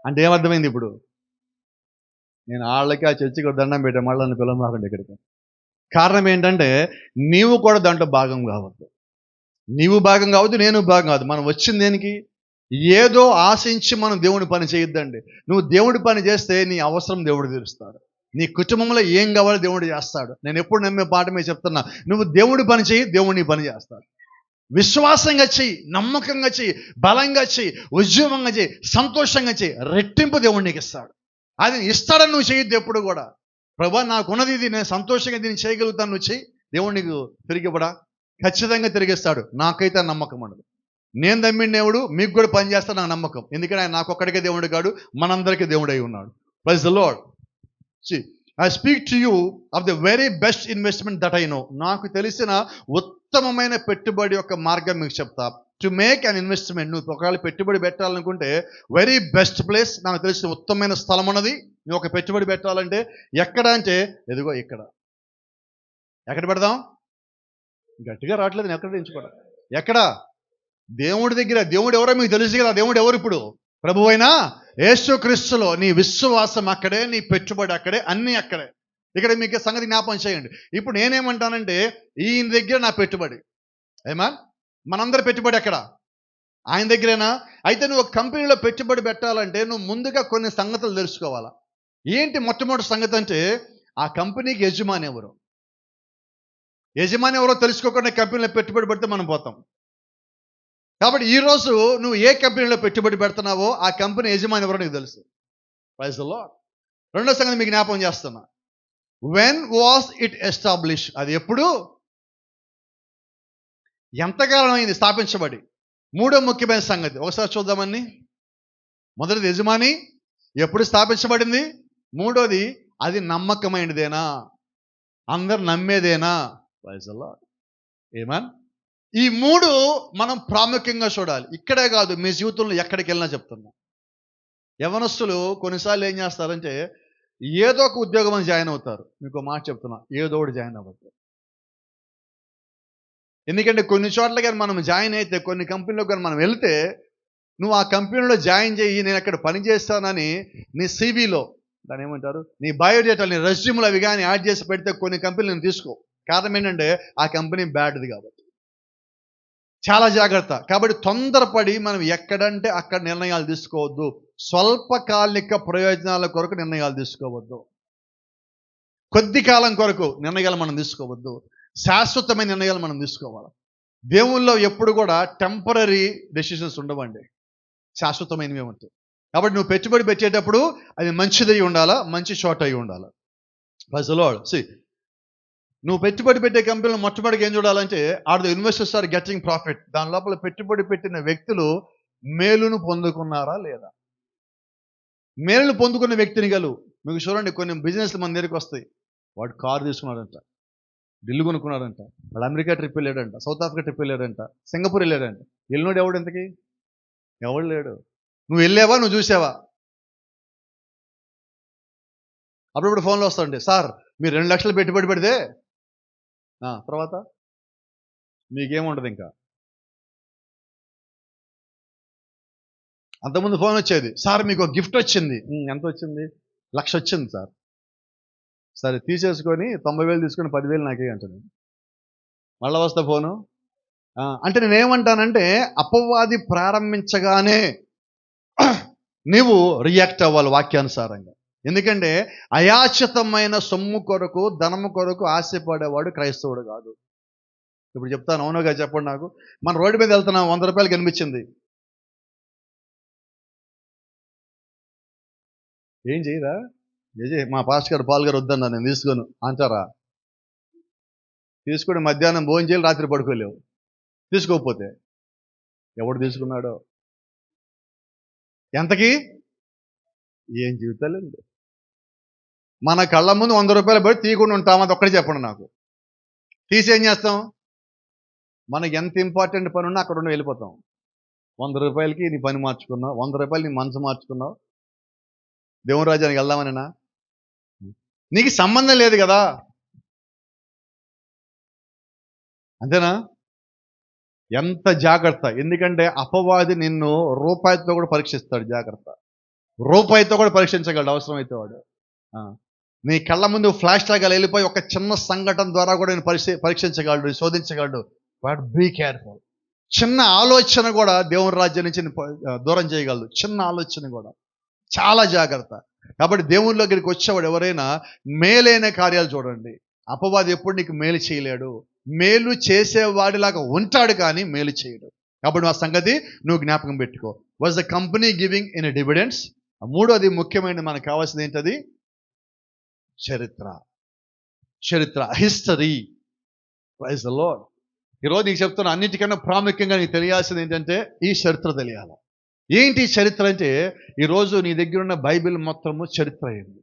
అంటే ఏమర్థమైంది ఇప్పుడు? నేను వాళ్ళకి ఆ చర్చికి దండం పెట్టా, మళ్ళీ నన్ను పిలవమాకండి ఇక్కడికి. కారణం ఏంటంటే నీవు కూడా దాంట్లో భాగం కావద్దు, నీవు భాగం కావద్దు, నేను భాగం కావద్దు. మనం వచ్చింది దేనికి? ఏదో ఆశించి మనం దేవుడి పని చేయొద్దండి. నువ్వు దేవుడి పని చేస్తే నీ అవసరం దేవుడు తీరుస్తాడు, నీ కుటుంబంలో ఏం కావాలో దేవుడు చేస్తాడు. నేను ఎప్పుడు నమ్మే పాఠమే చెప్తున్నా, నువ్వు దేవుడి పని చేయి, దేవుడిని పని చేస్తాడు. విశ్వాసంగా చెయ్యి, నమ్మకంగా చెయ్యి, బలంగా చెయ్యి, ఉద్యమంగా చెయ్యి, సంతోషంగా చెయ్యి, రెట్టింపు దేవుడు నీకు ఇస్తాడు. అది ఇస్తాడని నువ్వు చేయొద్దు ఎప్పుడు కూడా. ప్రభా నాకున్నది ఇది, నేను సంతోషంగా దీన్ని చేయగలుగుతాను, నువ్వు చెయ్యి, దేవుడు నీకు తిరిగివ్వడా? ఖచ్చితంగా తిరిగిస్తాడు. నాకైతే నమ్మకం ఉండదు. నేను నమ్మిన దేవుడు మీకు కూడా పని చేస్తాడు, నాకు నమ్మకం. ఎందుకంటే ఆయన నాకు ఒక్కడికే దేవుడు కాడు, మనందరికీ దేవుడై ఉన్నాడు. Praise the lord. See, I speak to you of the very best investment that I know. నాకు తెలిసిన ఉత్తమమైన పెట్టుబడి యొక్క మార్గం మీకు చెప్తా. టు మేక్ అన్ ఇన్వెస్ట్మెంట్, నువ్వు ఒకవేళ పెట్టుబడి పెట్టాలనుకుంటే వెరీ బెస్ట్ ప్లేస్, నాకు తెలిసిన ఉత్తమమైన స్థలం ఉన్నది. నువ్వు ఒక పెట్టుబడి పెట్టాలంటే ఎక్కడ అంటే ఎదుగో ఇక్కడ. ఎక్కడ పెడదాం? గట్టిగా రావట్లేదు, నేను ఎక్కడ ఎంచుకోవడం. ఎక్కడ? దేవుడి దగ్గర. దేవుడు ఎవరో మీకు తెలుసు కదా. దేవుడు ఎవరు ఇప్పుడు? ప్రభువైన యేసుక్రీస్తులో. నీ విశ్వాసం అక్కడే, నీ పెట్టుబడి అక్కడే, అన్నీ అక్కడే. ఇక్కడ మీకు సంగతి జ్ఞాపకం చేయండి. ఇప్పుడు నేనేమంటానంటే ఈయన దగ్గర నా పెట్టుబడి. ఏమా మనందరి పెట్టుబడి ఎక్కడ? ఆయన దగ్గరేనా? అయితే నువ్వు ఒక కంపెనీలో పెట్టుబడి పెట్టాలంటే నువ్వు ముందుగా కొన్ని సంగతులు తెలుసుకోవాలా. ఏంటి మొట్టమొదటి సంగతి అంటే ఆ కంపెనీకి యజమాని ఎవరు? యజమాని ఎవరో తెలుసుకోకుండా కంపెనీలో పెట్టుబడి పెడితే మనం పోతాం. కాబట్టి ఈరోజు నువ్వు ఏ కంపెనీలో పెట్టుబడి పెడుతున్నావో ఆ కంపెనీ యజమాని ఎవరో నీకు తెలుసు. Praise the lord. రెండో సంగతి మీకు జ్ఞాపకం చేస్తున్నా, వెన్ వాస్ ఇట్ ఎస్టాబ్లిష్, అది ఎప్పుడు, ఎంతకాలం అయింది స్థాపించబడి. మూడో ముఖ్యమైన సంగతి ఒకసారి చూద్దామని. మొదటిది యజమాని, ఎప్పుడు స్థాపించబడింది. మూడోది అది నమ్మకమైనదేనా, అందరు నమ్మేదేనా. Praise the Lord. ఆమేన్. ఈ మూడు మనం ప్రాముఖ్యంగా చూడాలి. ఇక్కడే కాదు, మీ జీవితంలో ఎక్కడికి వెళ్ళినా చెప్తున్నా. యవనస్తులు కొన్నిసార్లు ఏం చేస్తారంటే ఏదో ఒక ఉద్యోగం అని జాయిన్ అవుతారు. మీకు మాట చెప్తున్నా, ఏదో ఒకటి జాయిన్ అవ్వద్దు. ఎందుకంటే కొన్ని చోట్ల కానీ మనం జాయిన్ అయితే, కొన్ని కంపెనీలో కానీ మనం వెళ్తే, నువ్వు ఆ కంపెనీలో జాయిన్ చేయి, నేను అక్కడ పని చేస్తానని నీ సివిలో, దాని ఏమంటారు, నీ బయోడేటాలు, నీ రెజ్యూమ్లు అవి కానీ యాడ్ చేసి పెడితే కొన్ని కంపెనీలను తీసుకో. కారణం ఏంటంటే ఆ కంపెనీ బ్యాడ్ది కాబట్టి. చాలా జాగ్రత్త. కాబట్టి తొందరపడి మనం ఎక్కడంటే అక్కడ నిర్ణయాలు తీసుకోవద్దు. స్వల్పకాలిక ప్రయోజనాల కొరకు నిర్ణయాలు తీసుకోవద్దు. కొద్ది కాలం కొరకు నిర్ణయాలు మనం తీసుకోవద్దు. శాశ్వతమైన నిర్ణయాలు మనం తీసుకోవాలి. దేవుల్లో ఎప్పుడు కూడా టెంపరరీ డెసిషన్స్ ఉండవండి, శాశ్వతమైనవి ఉంటాయి. కాబట్టి నువ్వు పెట్టుబడి పెట్టేటప్పుడు అది మంచిదై ఉండాలా, మంచి చోట అయి ఉండాలా. Praise the lord. See, నువ్వు పెట్టుబడి పెట్టే కంపెనీలో మొట్టమొదటిగా ఏం చూడాలంటే are the investors are getting profit. దాని లోపల పెట్టుబడి పెట్టిన వ్యక్తులు మేలును పొందుకున్నారా లేదా. మేలును పొందుకున్న వ్యక్తిని గలు. మీకు చూడండి, కొన్ని బిజినెస్లు మన దగ్గరికి వస్తాయి. వాడు కారు తీసుకున్నాడంట, ఢిల్లీ కొనుక్కున్నాడంట, వాడు అమెరికా ట్రిప్ వెళ్ళాడంట, సౌత్ ఆఫ్రికా ట్రిప్ వెళ్ళాడంట, సింగపూర్ వెళ్ళాడంట. వెళ్ళినోడు ఎవడు ఇంతకి? ఎవడు లేడు. నువ్వు వెళ్ళావా, నువ్వు చూసావా? అప్పుడప్పుడు ఫోన్లో వస్తాండి, సార్ మీరు 2 లక్షలు పెట్టుబడి పెడితే తర్వాత మీకేముండదు. ఇంకా అంతకుముందు ఫోన్ వచ్చేది, సార్ మీకు ఒక గిఫ్ట్ వచ్చింది. ఎంత వచ్చింది? 1,00,000 వచ్చింది సార్. సరే తీసేసుకొని 90,000 తీసుకొని 10,000 నాకే అంటుంది. మళ్ళీ వస్తా ఫోను. అంటే నేనేమంటానంటే అపవాది ప్రారంభించగానే నీవు రియాక్ట్ అవ్వాలి వాక్యానుసారంగా. ఎందుకంటే అయాచితమైన సొమ్ము కొరకు, ధనము కొరకు ఆశపడేవాడు క్రైస్తవుడు కాదు. ఇప్పుడు చెప్తాను, అవునుగా చెప్పండి నాకు. మన రోడ్డు మీద వెళ్తున్నాం, 100 రూపాయలు కనిపించింది, ఏం చేయరా? మా పాస్టర్ గారు పాల్ గారు వద్దన్నా, నేను తీసుకోను అంటారా? తీసుకుని మధ్యాహ్నం భోజనం చేయాలి, రాత్రి పడుకోలేవు తీసుకోకపోతే. ఎవడు తీసుకున్నాడో ఎంతకి? ఏం జీవితాలండి. మన కళ్ళ ముందు 100 రూపాయలు పడి తీయకుండా ఉంటాం, అది ఒక్కడే చెప్పండి నాకు. తీసి ఏం చేస్తాం? మనకి ఎంత ఇంపార్టెంట్ పని ఉన్నా అక్కడ ఉండి వెళ్ళిపోతాం. 100 రూపాయలకి నీ పని మార్చుకున్నావు, 100 రూపాయలు నీ మనసు మార్చుకున్నావు, దేవుని రాజ్యానికి వెళ్దామనేనా? నీకు సంబంధం లేదు కదా, అంతేనా? ఎంత జాగ్రత్త. ఎందుకంటే అపవాది నిన్ను రూపాయితో కూడా పరీక్షిస్తాడు, జాగ్రత్త. రూపాయితో కూడా పరీక్షించగలడు అవసరమైతే వాడు. నీ కళ్ళ ముందు ఫ్లాష్ లాగా వెళ్ళిపోయి ఒక చిన్న సంఘటన ద్వారా కూడా నేను పరీక్షించగలడు, శోధించగలడు. But be careful. చిన్న ఆలోచన కూడా దేవుని రాజ్యం నుంచి దూరం చేయగలదు, చిన్న ఆలోచన కూడా. చాలా జాగ్రత్త. కాబట్టి దేవుని దగ్గరికి వచ్చేవాడు ఎవరైనా మేలైన కార్యాలు చూడండి. అపవాది ఎప్పుడు నీకు మేలు చేయలేడు, మేలు చేసేవాడిలాగా ఉంటాడు కానీ మేలు చేయడు. కాబట్టి ఆ సంగతి నువ్వు జ్ఞాపకం పెట్టుకో. Was the company giving in dividends? మూడోది ముఖ్యమైన మనకు కావాల్సింది ఏంటది? చరిత్ర. చరిత్ర, హిస్టరీ. Praise the lord. ఈరోజు నీకు చెప్తున్నా, అన్నిటికన్నా ప్రాముఖ్యంగా నీకు తెలియాల్సింది ఏంటంటే ఈ చరిత్ర తెలియాలి. ఏంటి చరిత్ర అంటే, ఈరోజు నీ దగ్గర ఉన్న బైబిల్ మొత్తము చరిత్ర అయింది.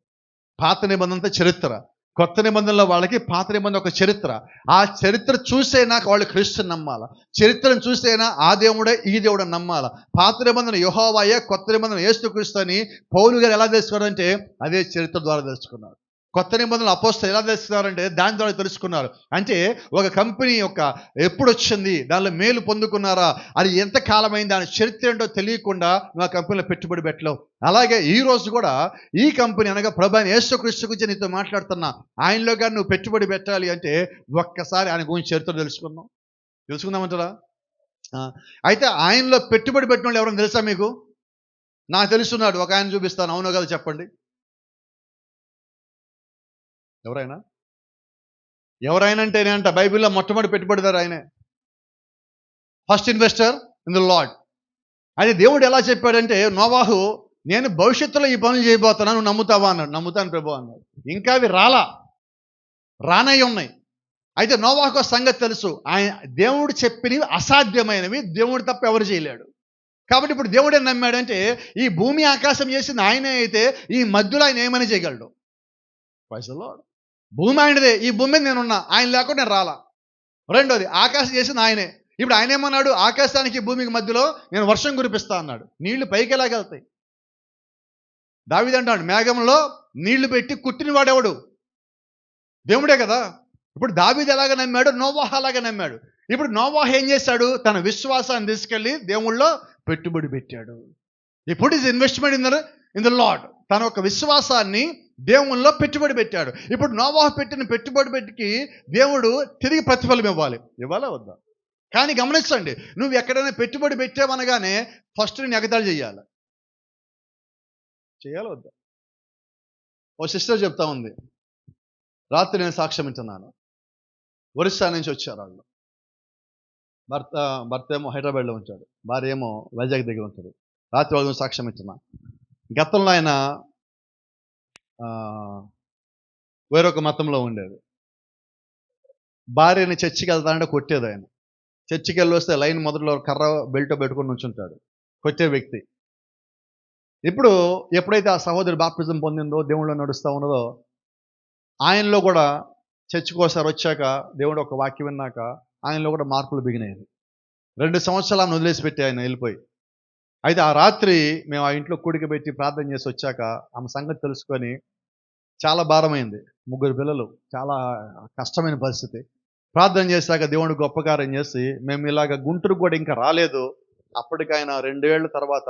పాత నిబంధనతో చరిత్ర, కొత్త నిబంధనలో వాళ్ళకి పాత నిబంధన ఒక చరిత్ర. ఆ చరిత్ర చూసైనా వాళ్ళు క్రీస్తుని నమ్మాల, చరిత్రను చూసైనా ఆ దేవుడే ఈ దేవుడు నమ్మాల. పాత నిబంధన యెహోవాయే, కొత్త నిబంధన యేసుక్రీస్తు అని పౌలు గారు ఎలా తెలుసుకున్నారంటే అదే చరిత్ర ద్వారా తెలుసుకున్నారు. కొత్త నిబంధనలు అపోస్తలులు ఎలా తెలుసుకున్నారంటే దాని ద్వారా తెలుసుకున్నారు. అంటే ఒక కంపెనీ ఎప్పుడు వచ్చింది, దానిలో మేలు పొందుకున్నారా, అది ఎంత కాలమైంది, దాని చరిత్ర ఏంటో తెలియకుండా నువ్వు ఆ కంపెనీలో పెట్టుబడి పెట్టలేవు. అలాగే ఈ రోజు కూడా ఈ కంపెనీ అనగా ప్రభు అయిన యేసుక్రీస్తు గురించి నీతో మాట్లాడుతున్నా, ఆయనలో కానీ నువ్వు పెట్టుబడి పెట్టాలి అంటే ఒక్కసారి ఆయన గురించి చరిత్ర తెలుసుకుందామంటారా? అయితే ఆయనలో పెట్టుబడి పెట్టిన వాళ్ళు ఎవరైనా తెలుసా మీకు? నాకు తెలుసున్నాడు ఒక ఆయన, చూపిస్తాను, అవునో కదా చెప్పండి. ఎవరైనా అంటేనే అంట బైబిల్లో మొట్టమొదటి పెట్టుబడిదారు ఆయనే, first investor in the lord. అది దేవుడు ఎలా చెప్పాడంటే, నోవాహు నేను భవిష్యత్తులో ఈ పనులు చేయబోతున్నాను, నువ్వు నమ్ముతావా అన్నాడు. నమ్ముతాను ప్రభు అన్నాడు. ఇంకా అవి రానై ఉన్నాయి. అయితే నోవాహుకు సంగతి తెలుసు, ఆయన దేవుడు చెప్పినవి అసాధ్యమైనవి దేవుడు తప్ప ఎవరు చేయలేడు. కాబట్టి ఇప్పుడు దేవుడు ఏం నమ్మాడంటే, ఈ భూమి ఆకాశం చేసింది ఆయనే అయితే ఈ మధ్యలో ఆయన ఏమైనా చేయగలడు. Praise the lord. భూమి ఆయనదే, ఈ భూమి మీద నేనున్నా, ఆయన లేకుండా నేను రాలా. రెండోది, ఆకాశం చేసింది ఆయనే. ఇప్పుడు ఆయన ఏమన్నాడు, ఆకాశానికి భూమికి మధ్యలో నేను వర్షం కురిపిస్తా అన్నాడు. నీళ్లు పైకి ఎలాగెళ్తాయి? దావీదు అంటాడు, మేఘంలో నీళ్లు పెట్టి కుట్టిన వాడెవడు? దేవుడే కదా. ఇప్పుడు దావీదు ఎలాగ నమ్మాడు, నోవాహు అలాగే నమ్మాడు. ఇప్పుడు నోవాహు ఏం చేశాడు? తన విశ్వాసాన్ని తీసుకెళ్లి దేవుళ్ళో పెట్టుబడి పెట్టాడు. ఇప్పుడు is investment in the lord. తన ఒక విశ్వాసాన్ని దేవుళ్ళలో పెట్టుబడి పెట్టాడు. ఇప్పుడు నోవాహు పెట్టిన పెట్టుబడి పెట్టి దేవుడు తిరిగి ప్రతిఫలం ఇవ్వాలా వద్దా? కానీ గమనించండి, నువ్వు ఎక్కడైనా పెట్టుబడి పెట్టావనగానే ఫస్ట్ నేను ఎగతాళి చేయాలా వద్దా? ఓ సిస్టర్ చెప్తా ఉంది, రాత్రి నేను సాక్ష్యం ఇస్తున్నాను. ఒరిస్సా నుంచి వచ్చారు వాళ్ళు. భర్త ఏమో హైదరాబాద్లో ఉంటాడు, భార్య ఏమో వైజాగ్ దగ్గర ఉంటాడు. రాత్రి వాళ్ళు సాక్ష్యం ఇస్తున్నా. గతంలో ఆయన వేరొక మతంలో ఉండేది. భార్యని చర్చికి వెళ్తానంటే కొట్టేది ఆయన. చర్చికి వెళ్ళి వస్తే లైన్ మొదట్లో కర్ర బెల్ట్ పెట్టుకుని నుంచుంటాడు, కొట్టే వ్యక్తి. ఇప్పుడు ఎప్పుడైతే ఆ సహోదరి బాప్టిజం పొందిందో, దేవుళ్ళో నడుస్తూ ఉన్నదో, ఆయనలో కూడా చర్చికోసారి వచ్చాక దేవుడు ఒక వాక్యం విన్నాక ఆయనలో కూడా మార్పులు బిగినాయి. 2 సంవత్సరాలు ఆమెను వదిలేసిపెట్టి ఆయన వెళ్ళిపోయి. అయితే ఆ రాత్రి మేము ఆ ఇంట్లో కూడిక పెట్టి ప్రార్థన చేసి వచ్చాక ఆమె సంగతి తెలుసుకొని చాలా భారమైంది. 3 పిల్లలు, చాలా కష్టమైన పరిస్థితి. ప్రార్థన చేశాక దేవుడు గొప్ప కార్యం చేసి మేము ఇలాగ గుంటూరు కూడా ఇంకా రాలేదు. అప్పటికైనా 2 ఏళ్ల తర్వాత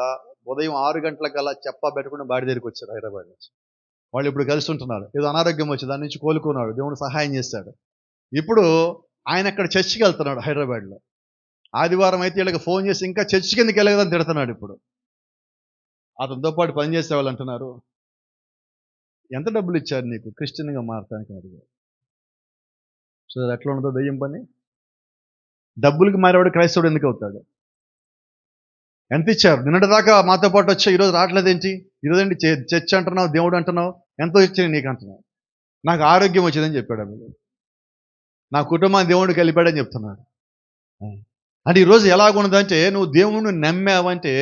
ఉదయం 6 గంటలకల్లా చెప్పా పెట్టుకుని బాడి దగ్గరికి వచ్చారు హైదరాబాద్ నుంచి. వాళ్ళు ఇప్పుడు కలిసి ఉంటున్నారు. ఏదో అనారోగ్యం వచ్చి దాని నుంచి కోలుకున్నాడు, దేవుడు సహాయం చేశాడు. ఇప్పుడు ఆయన అక్కడ చర్చికి వెళ్తున్నాడు హైదరాబాద్లో. ఆదివారం అయితే వీళ్ళకి ఫోన్ చేసి ఇంకా చర్చికి ఎందుకు వెళ్ళలేదని తిడుతున్నాడు. ఇప్పుడు అతనితో పాటు పనిచేసే వాళ్ళు అంటున్నారు, ఎంత డబ్బులు ఇచ్చారు నీకు క్రిస్టియన్గా మారటానికి అడిగారు. సో ఎట్లా ఉండదో దెయ్యం పని. డబ్బులకి మారేవాడు క్రైస్తవుడు ఎందుకు అవుతాడు? ఎంత ఇచ్చారు? నిన్నటి దాకా మాతో పాటు వచ్చా, ఈరోజు రావట్లేదేంటి? ఈరోజు ఏంటి చర్చ్ అంటున్నావు, దేవుడు అంటున్నావు, ఎంతో ఇచ్చాను నీకు అంటున్నావు. నాకు ఆరోగ్యం వచ్చిందని చెప్పాడు అప్పుడు. నా కుటుంబాన్ని దేవుడికి వెళ్ళిపోయాడని చెప్తున్నాడు. అంటే ఈరోజు ఎలాగున్నదంటే, నువ్వు దేవుణ్ణి నమ్మావంటే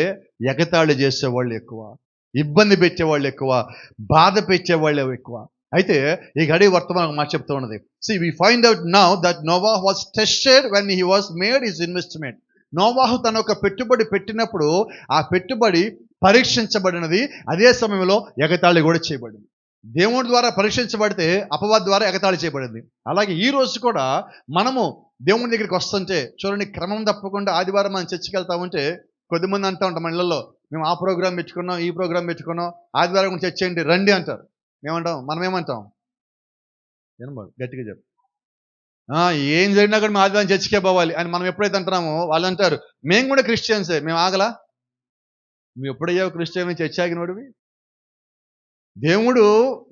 ఎగతాళి చేసేవాళ్ళు ఎక్కువ, ఇబ్బంది పెట్టేవాళ్ళు ఎక్కువ, బాధ పెట్టేవాళ్ళు ఎక్కువ. అయితే ఈ గడి వర్తమానం మాట చెప్తూ ఉన్నది. See, we find out now that Noah was tested when he was made his investment. నోవాహు తన ఒక పెట్టుబడి పెట్టినప్పుడు ఆ పెట్టుబడి పరీక్షించబడినది, అదే సమయంలో ఎగతాళి కూడా చేయబడింది. దేవుడి ద్వారా పరీక్షించబడితే అపవాది ద్వారా ఎగతాళి చేయబడింది. అలాగే ఈ రోజు కూడా మనము దేవుని దగ్గరికి వస్తుంటే చూడండి, క్రమం తప్పకుండా ఆదివారం మనం చర్చికి వెళ్తా ఉంటే కొద్దిమంది అంటూ ఉంటాం మన ఇళ్ళల్లో, మేము ఆ ప్రోగ్రాం పెట్టుకున్నాం, ఈ ప్రోగ్రాం పెట్టుకున్నాం, ఆదివారం చర్చ ఏంటి రండి అంటారు. ఏమంటాం? మనం ఏమంటాం? ఏమో గట్టిగా చెప్పు. ఏం జరిగినా కూడా మేము ఆదివారం చర్చికే పోవాలి అని మనం ఎప్పుడైతే అంటున్నామో వాళ్ళు అంటారు, మేము కూడా క్రిస్టియన్సే, మేము ఆగలా? నువ్వు ఎప్పుడయ్యావు క్రిస్టియన్ చర్చ ఆగినోడివి? దేవుడు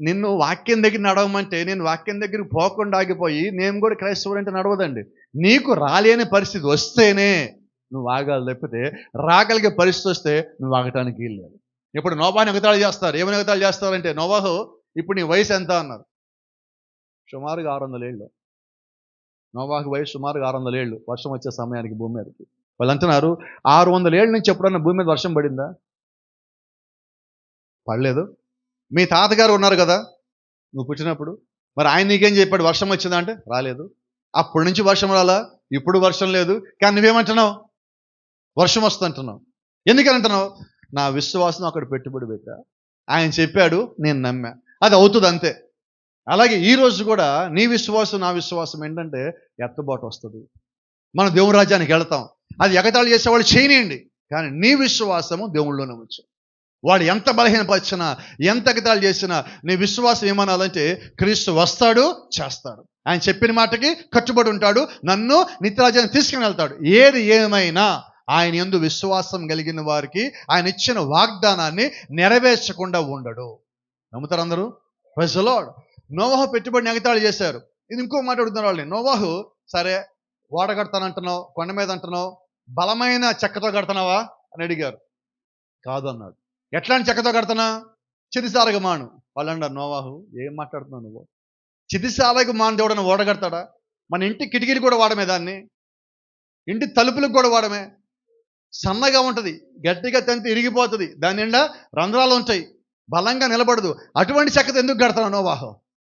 నిన్ను వాక్యం దగ్గర నడవమంటే నేను వాక్యం దగ్గరికి పోకుండా ఆగిపోయి నేను కూడా క్రైస్తవుడు అంటే నడవదండి. నీకు రాలేని పరిస్థితి వస్తేనే నువ్వు ఆగాలి, లేకపోతే రాగలిగే పరిస్థితి వస్తే నువ్వు ఆగటానికి వీల్లేదు. ఇప్పుడు నోవాహుని ఎగతాళి చేస్తారు. ఏమైనా ఎగతాళి చేస్తారంటే, నోవాహు ఇప్పుడు నీ వయసు ఎంత అన్నారు. సుమారుగా 600 ఏళ్ళు. నోవాహు వయసు సుమారుగా 600 ఏళ్ళు వర్షం వచ్చే సమయానికి భూమి మీదకి. వాళ్ళు అంటున్నారు 600 ఏళ్ళ నుంచి ఎప్పుడన్నా భూమి మీద వర్షం పడిందా? పడలేదు. మీ తాతగారు ఉన్నారు కదా నువ్వు పుట్టినప్పుడు, మరి ఆయన నీకేం చెప్పాడు? వర్షం వచ్చిందా అంటే రాలేదు. అప్పటి నుంచి వర్షం రాలా, ఇప్పుడు వర్షం లేదు, కానీ నువ్వేమంటున్నావు? వర్షం వస్తుంటున్నావు. ఎందుకని అంటున్నావు? నా విశ్వాసం అక్కడ పెట్టుబడి పెట్టా, ఆయన చెప్పాడు, నేను నమ్మా, అది అవుతుంది అంతే. అలాగే ఈ రోజు కూడా నీ విశ్వాసం నా విశ్వాసం ఏంటంటే ఎత్తబాటు వస్తుంది. మనం దేవుని రాజ్యానికి వెళ్తాం. అది ఎగతాళి చేసేవాళ్ళు చేయనియండి, కానీ నీ విశ్వాసము దేవుళ్ళలోనే ఉంచు. వాడు ఎంత బలహీనపరిచినా, ఎంత ఎగతాళి చేసినా నీ విశ్వాసం ఏమనాలంటే క్రీస్తు వస్తాడు, చేస్తాడు, ఆయన చెప్పిన మాటకి కట్టుబడి ఉంటాడు, నన్ను నిత్యరాజ్యాన్ని తీసుకుని వెళ్తాడు. ఏది ఏమైనా ఆయన యందు విశ్వాసం కలిగిన వారికి ఆయన ఇచ్చిన వాగ్దానాన్ని నెరవేర్చకుండా ఉండడు. నమ్ముతారు అందరూ? Praise the lord. నోవాహు పెట్టుబడిని ఎగతాళి చేశారు. ఇది ఇంకో మాట అడుగుతున్నారు వాళ్ళని. నోవాహు, సరే ఓడ కడతానంటున్నావు, కొండ మీద అంటున్నావు, బలమైన చెక్కతో కడుతున్నావా అని అడిగారు. కాదు అన్నాడు. ఎట్లాంటి చెక్కతో కడుతున్నా? చిదిసారగ మాను. వాళ్ళు అన్నారు, నోవాహు ఏం మాట్లాడుతున్నావు నువ్వు? చిదిసారగ మాను దేవుడని ఓడ కడతాడా? మన ఇంటి కిటికీలు కూడా వాడమే, దాన్ని ఇంటి తలుపులకు కూడా వాడమే. సన్నగా ఉంటుంది, గట్టిగా తంతి ఇరిగిపోతుంది, దాని నిండా రంధ్రాలు ఉంటాయి, బలంగా నిలబడదు. అటువంటి చెక్కతో ఎందుకు కడతావు నోవాహు?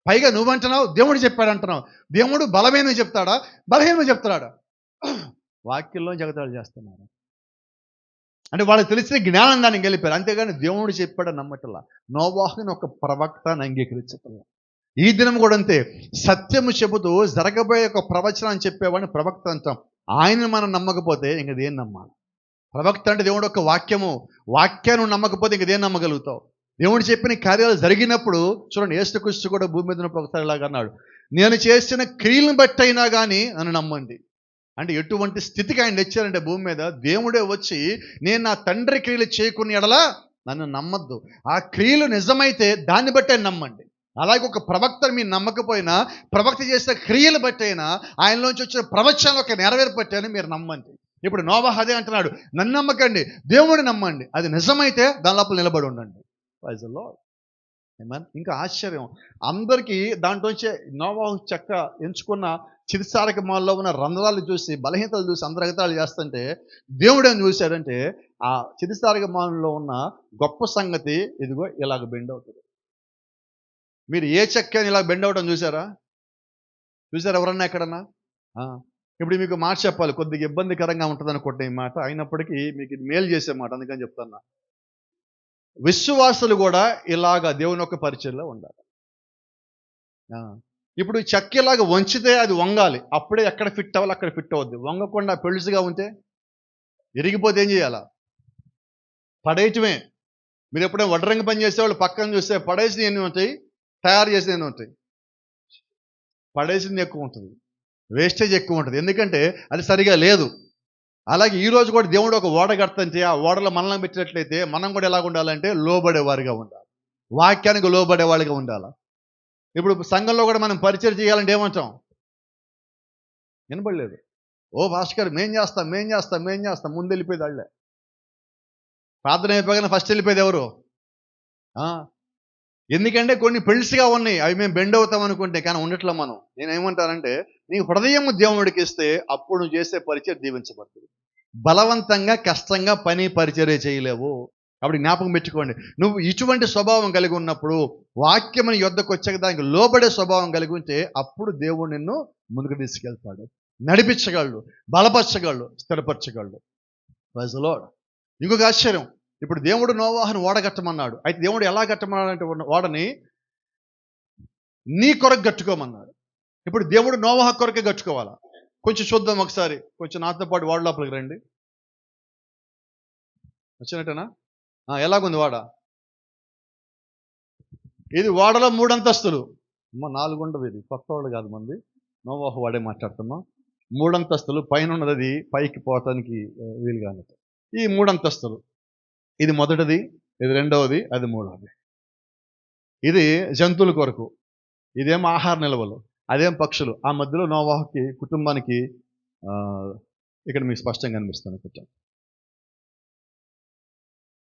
పైగా నువ్వంటున్నావు దేవుడు చెప్పాడు అంటున్నావు. దేవుడు బలమైనవి చెప్తాడా, బలహీనవి చెప్తాడా? వాక్యంలో జగతాలు చేస్తున్నారు. అంటే వాళ్ళకి తెలిసిన జ్ఞానం దాన్ని గెలిపారు, అంతేగాని దేవుడు చెప్పాడని నమ్మటల్లా. నోవాహుని ఒక ప్రవక్తని అంగీకరించటల్లా. ఈ దినం కూడా అంతే. సత్యము చెబుతూ జరగబోయే ఒక ప్రవచనం చెప్పేవాడిని ప్రవక్త అంటాం. ఆయనను మనం నమ్మకపోతే ఇంక దేన్ని నమ్మాలి? ప్రవక్త అంటే దేవుడు ఒక వాక్యము, వాక్యాన్ని నమ్మకపోతే ఇంక దేన్ని నమ్మగలుగుతావు? దేవుడు చెప్పిన కార్యాలు జరిగినప్పుడు చూడండి, యేసుక్రీస్తు కూడా భూమి మీద ఉన్నప్పుడు ఒకసారి ఇలాగ అన్నాడు, నేను చేసిన క్రియలను బట్టి అయినా కానీ నన్ను నమ్మండి. అంటే ఎటువంటి స్థితికి ఆయన తెచ్చారంటే భూమి మీద దేవుడే వచ్చి, నేను నా తండ్రి క్రియలు చేయకుని ఎడలా నన్ను నమ్మద్దు, ఆ క్రియలు నిజమైతే దాన్ని బట్టి ఆయన నమ్మండి. అలాగే ఒక ప్రవక్తను మీరు నమ్మకపోయినా ప్రవక్త చేసిన క్రియలు బట్టి అయినా ఆయనలోంచి వచ్చిన ప్రవచనాలు ఒక నెరవేర్పట్టని మీరు నమ్మండి. ఇప్పుడు నోవాహు అదే అంటున్నాడు, నన్ను నమ్మకండి, దేవుడిని నమ్మండి, అది నిజమైతే దాని లోపల నిలబడి ఉండండి. Praise the Lord. ఆమేన్. ఇంకా ఆశ్చర్యం, అందరికీ దాంట్లోంచే నోవాహు చెక్క ఎంచుకున్న చిరుసారక మాల్లో ఉన్న రంధ్రాలు చూసి, బలహీనతలు చూసి అందరు ఎగతాళి చేస్తుంటే దేవుడు ఏం చూశాడంటే ఆ చిరుసారక మాల్లో ఉన్న గొప్ప సంగతి ఇదిగో ఇలాగ బెండ్ అవుతుంది. మీరు ఏ చెక్క ఇలా బెండ్ అవడం చూసారా? ఎవరన్నా ఎక్కడన్నా? ఇప్పుడు మీకు మాట చెప్పాలి, కొద్దిగా ఇబ్బందికరంగా ఉంటుంది అనుకుంటే ఈ మాట, అయినప్పటికీ మీకు ఇది మేలు చేసే మాట, అందుకని చెప్తున్నా. విశ్వాసులు కూడా ఇలాగా దేవుని యొక్క పరిచయంలో ఉండాలి. ఇప్పుడు చెక్క ఇలాగ వంచితే అది వంగాలి, అప్పుడే ఎక్కడ ఫిట్ అవ్వాలి అక్కడ ఫిట్ అవుద్ది. వంగకుండా పెళుసుగా ఉంటే ఇరిగిపోతే ఏం చేయాలా? పడేయటమే. మీరు ఎప్పుడైనా వడ్రంగి పని చేసేవాళ్ళు పక్కన చూస్తే పడేసి ఎన్ని ఉంటాయి, తయారు చేసి ఎన్ని ఉంటాయి? పడేసింది ఎక్కువ ఉంటుంది, వేస్టేజ్ ఎక్కువ ఉంటుంది, ఎందుకంటే అది సరిగా లేదు. అలాగే ఈరోజు కూడా దేవుడు ఒక ఓడ కడతంటే ఆ ఓడలో మనల్ని పెట్టినట్లయితే మనం కూడా ఎలాగ ఉండాలంటే లోబడేవారిగా ఉండాలి, వాక్యానికి లోబడేవాళ్ళుగా ఉండాలి. ఇప్పుడు సంఘంలో కూడా మనం పరిచయం చేయాలంటే ఏమంటాం? వినపడలేదు. ఓ పాస్టర్ గారు మేం చేస్తాం ముందు వెళ్ళిపోయేది వాళ్ళే. ప్రార్థన అయిపోగానే ఫస్ట్ వెళ్ళిపోయేది ఎవరు? ఎందుకంటే కొన్ని పెళ్లిగా ఉన్నాయి, అవి మేము బెండ్ అవుతాం అనుకుంటే, కానీ ఉండట్లా. మనం నేనేమంటానంటే, నీ హృదయం దేవుడికి ఇస్తే అప్పుడు నువ్వు చేసే పరిచయం దీవించబడుతుంది. బలవంతంగా కష్టంగా పని పరిచర్య చేయలేవు. కాబట్టి జ్ఞాపకం పెట్టుకోండి, నువ్వు ఇటువంటి స్వభావం కలిగి ఉన్నప్పుడు వాక్యముని యొద్దకు వచ్చాక దానికి లోబడే స్వభావం కలిగి ఉంటే అప్పుడు దేవుడు నిన్ను ముందుకు తీసుకెళ్తాడు, నడిపించగలడు, బలపరచగలడు, స్థిరపరచగలడు. Praise the Lord. ఇంకొక ఆశ్చర్యం, ఇప్పుడు దేవుడు నోవాహును ఓడగట్టమన్నాడు. అయితే దేవుడు ఎలా కట్టమన్నాడంటే ఓడని నీ కొరకు కట్టుకోమన్నాడు. ఇప్పుడు దేవుడు నోవాహు కొరకే కట్టుకోవాలా? కొంచెం చూద్దాం ఒకసారి. కొంచెం నాతో పాటు ఓడ లోపలికి రండి. వచ్చినట్టేనా? ఎలాగుంది ఓడ? ఇది ఓడలో 3 అంతస్తులు. 4 ఉండదు, ఇది కొత్త వాళ్ళు కాదు, మంది నోవాహు వాడే మాట్లాడుతున్నాం. 3 అంతస్తులు పైన ఉన్నది, అది పైకి పోవటానికి వీలు కాదు. ఈ 3 అంతస్తులు, ఇది మొదటిది, ఇది రెండవది, అది మూడవది. ఇది జంతువుల కొరకు, ఇదేమో ఆహార నిల్వలు, అదేం పక్షులు. ఆ మధ్యలో నోవాహుకి కుటుంబానికి ఇక్కడ మీకు స్పష్టంగా కనిపిస్తాను. కొంచెం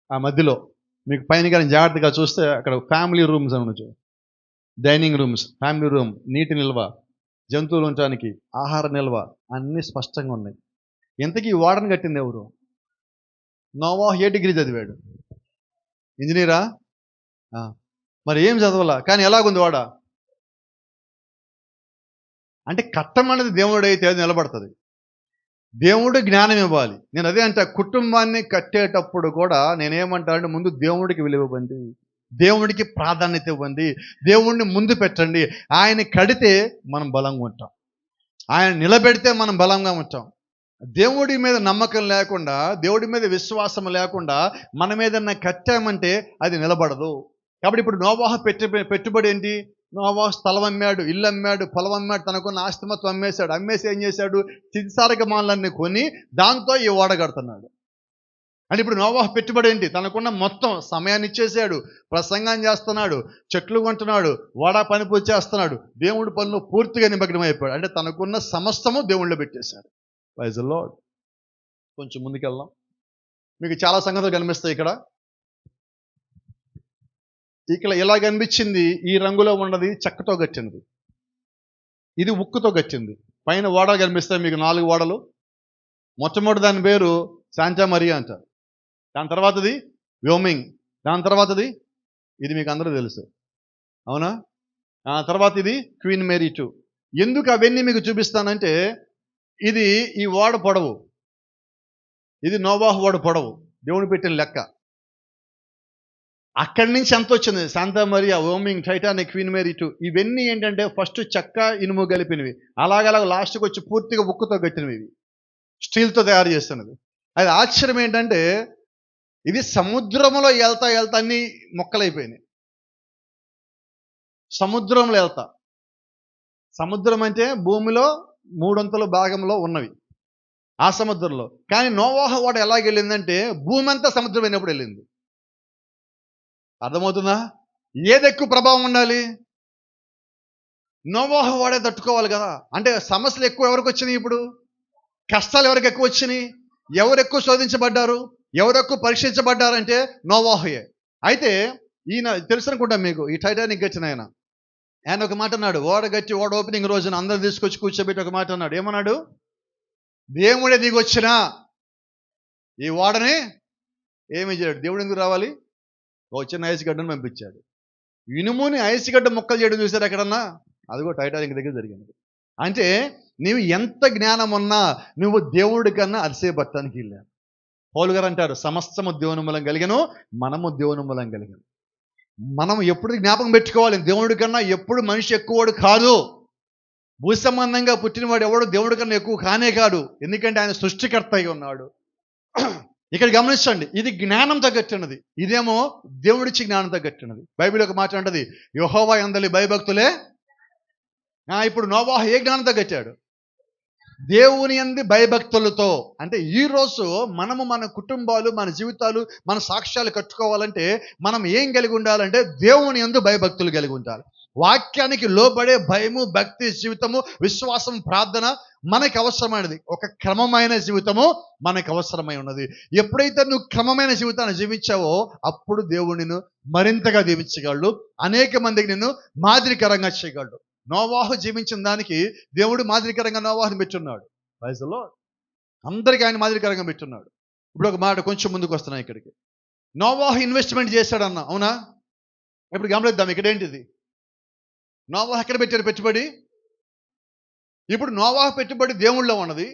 ఆ మధ్యలో మీకు పైన కానీ జాగ్రత్తగా చూస్తే అక్కడ ఫ్యామిలీ రూమ్స్ అనొచ్చు, డైనింగ్ రూమ్స్, ఫ్యామిలీ రూమ్, నీటి నిల్వ, జంతువులు ఉంచడానికి ఆహార నిల్వ అన్నీ స్పష్టంగా ఉన్నాయి. ఇంతకీ వాడని కట్టింది ఎవరు? నోవాహు ఏ డిగ్రీ చదివాడు? ఇంజనీరా? మరి ఏం చదవాలా, కానీ ఎలాగుంది వాడ? అంటే కట్టమన్నది దేవుడైతే అది నిలబడుతుంది. దేవుడు జ్ఞానం ఇవ్వాలి. నేను అదే అంటే కుటుంబాన్ని కట్టేటప్పుడు కూడా నేనేమంటానంటే ముందు దేవుడికి విలువ ఇవ్వండి, దేవుడికి ప్రాధాన్యత ఇవ్వండి, దేవుడిని ముందు పెట్టండి. ఆయన కడితే మనం బలంగా ఉంటాం, ఆయన నిలబెడితే మనం బలంగా ఉంటాం. దేవుడి మీద నమ్మకం లేకుండా, దేవుడి మీద విశ్వాసం లేకుండా మన మీద కట్టామంటే అది నిలబడదు. కాబట్టి ఇప్పుడు నోవాహు పెట్టుబడి ఏంటి? నోవాహు స్థలం అమ్మాడు, ఇల్లు అమ్మాడు, పొలం అమ్మాడు, తనకున్న ఆస్తి మొత్తం అమ్మేశాడు. అమ్మేసి ఏం చేశాడు? చిత్సారగమాలన్నీ కొని దాంతో ఈ ఓడ కడుతున్నాడు. అంటే ఇప్పుడు నోవాహు పెట్టుబడి ఏంటి? తనకున్న మొత్తం సమయాన్ని ఇచ్చేసాడు, ప్రసంగం చేస్తున్నాడు, చెట్లు కొంటున్నాడు, ఓడ పని పూర్తి చేస్తున్నాడు, దేవుడి పనులు పూర్తిగా నిమగ్నం అయిపోయాడు. అంటే తనకున్న సమస్తము దేవుళ్ళో పెట్టేశాడు. Praise the lord. కొంచెం ముందుకెళ్దాం, మీకు చాలా సంగతులు కనిపిస్తాయి. ఇక్కడ ఇలా కనిపించింది, ఈ రంగులో ఉన్నది చెక్కతో గట్టినది, ఇది ఉక్కుతో గట్టింది. పైన ఓడ కనిపిస్తాయి మీకు 4 ఓడలు. మొట్టమొదటి దాని పేరు శాంటా మరియా అంటారు, దాని తర్వాతది వ్యోమింగ్, దాని తర్వాతది ఇది మీకు అందరూ తెలుసు, అవునా? తర్వాత ఇది క్వీన్ మేరీ 2. ఎందుకు అవన్నీ మీకు చూపిస్తానంటే, ఇది ఈ ఓడ పొడవు, ఇది నోవాహు ఓడ పొడవు, దేవుడు పెట్టిన లెక్క. అక్కడి నుంచి ఎంత వచ్చింది? Santa Maria, Wyoming, Titanic, Queen Mary 2 ఇవన్నీ ఏంటంటే ఫస్ట్ చెక్క ఇనుము కలిపినవి, అలాగలాగ లాస్ట్కి వచ్చి పూర్తిగా ఉక్కుతో కట్టినవి, ఇవి స్టీల్తో తయారు చేస్తున్నది. అది ఆశ్చర్యం ఏంటంటే ఇది సముద్రంలో వెళ్తా అన్ని మొక్కలైపోయినాయి. సముద్రంలో వెళ్తా, సముద్రం అంటే భూమిలో 3/4 భాగంలో ఉన్నవి ఆ సముద్రంలో. కానీ నోవాహు ఓడ ఎలాగెళ్ళిందంటే భూమి అంతా సముద్రం అయినప్పుడు వెళ్ళింది. అర్థమవుతుందా? ఏది ఎక్కువ ప్రభావం ఉండాలి? నోవాహు వాడే తట్టుకోవాలి కదా. అంటే సమస్యలు ఎక్కువ ఎవరికి వచ్చినాయి? ఇప్పుడు కష్టాలు ఎవరికి ఎక్కువ వచ్చినాయి? ఎవరు ఎక్కువ శోధించబడ్డారు, ఎవరు ఎక్కువ పరీక్షించబడ్డారంటే నోవాహుయే. అయితే ఈయన తెలుసు అనుకుంటా మీకు, ఈ టైటానిక్ గచ్చిన ఆయన ఒక మాట అన్నాడు. ఓడ ఓపెనింగ్ రోజున అందరూ తీసుకొచ్చి కూర్చోబెట్టి ఒక మాట అన్నాడు. ఏమన్నాడు? దేవుడే దిగొచ్చినా ఈ ఓడని ఏమి చేయడు. దేవుడు ఎందుకు రావాలి? చిన్న ఐస్ గడ్డను పంపించాడు. ఇనుముని ఐస్ గడ్డ ముక్కలు చేయడం చూసారు ఎక్కడన్నా? అదిగో టైటానిక్ దగ్గర జరిగింది. అంటే నీవు ఎంత జ్ఞానం ఉన్నా నువ్వు దేవుడి కన్నా అతిశయపడటానికి వెళ్ళావు. పౌలు గారు అంటారు, సమస్తము దేవుని మూలం కలిగను, మనము దేవుని మూలం కలిగను. మనం ఎప్పుడు జ్ఞాపకం పెట్టుకోవాలి, దేవుడి కన్నా ఎప్పుడు మనిషి ఎక్కువవాడు కాదు. భూ సంబంధంగా పుట్టినవాడు ఎవడు దేవుడి కన్నా ఎక్కువ కానే కాదు, ఎందుకంటే ఆయన సృష్టికర్త అయి ఉన్నాడు. ఇక్కడ గమనించండి, ఇది జ్ఞానంతో కట్టినది, ఇదేమో దేవుడిచ్చి జ్ఞానంతో కట్టినది. బైబిల్ ఒక మాట అంటది, యెహోవా యందలి భయభక్తులే. ఇప్పుడు నోవాహు ఏ జ్ఞానంతో కట్టాడు? దేవుని యందు భయభక్తులతో. అంటే ఈరోజు మనము మన కుటుంబాలు, మన జీవితాలు, మన సాక్ష్యాలు కట్టుకోవాలంటే మనం ఏం కలిగి ఉండాలంటే దేవుని యందు భయభక్తులు కలిగి ఉండాలి. వాక్యానికి లోబడే భయము, భక్తి జీవితము, విశ్వాసం, ప్రార్థన మనకు అవసరమైనది. ఒక క్రమమైన జీవితము మనకు అవసరమై ఉన్నది. ఎప్పుడైతే నువ్వు క్రమమైన జీవితాన్ని జీవించావో అప్పుడు దేవుడు నిన్ను మరింతగా దీవించగలడు. అనేక మందికి నిన్ను మాదిరికరంగా చేయగలడు. నోవాహు జీవించిన దానికి దేవుడు మాదిరికరంగా నోవాహుని పెట్టున్నాడు. Praise the Lord. అందరికీ ఆయన మాదిరికరంగా పెట్టున్నాడు. ఇప్పుడు ఒక మాట కొంచెం ముందుకు వస్తున్నాయి. ఇక్కడికి నోవాహు ఇన్వెస్ట్మెంట్ చేశాడన్న, అవునా? ఇప్పుడు గమనిద్దాం. ఇక్కడ ఏంటిది? నోవాహు ఎక్కడ పెట్టాడు పెట్టుబడి? ఇప్పుడు నోవాహు పెట్టుబడి దేవుళ్ళో ఉన్నది.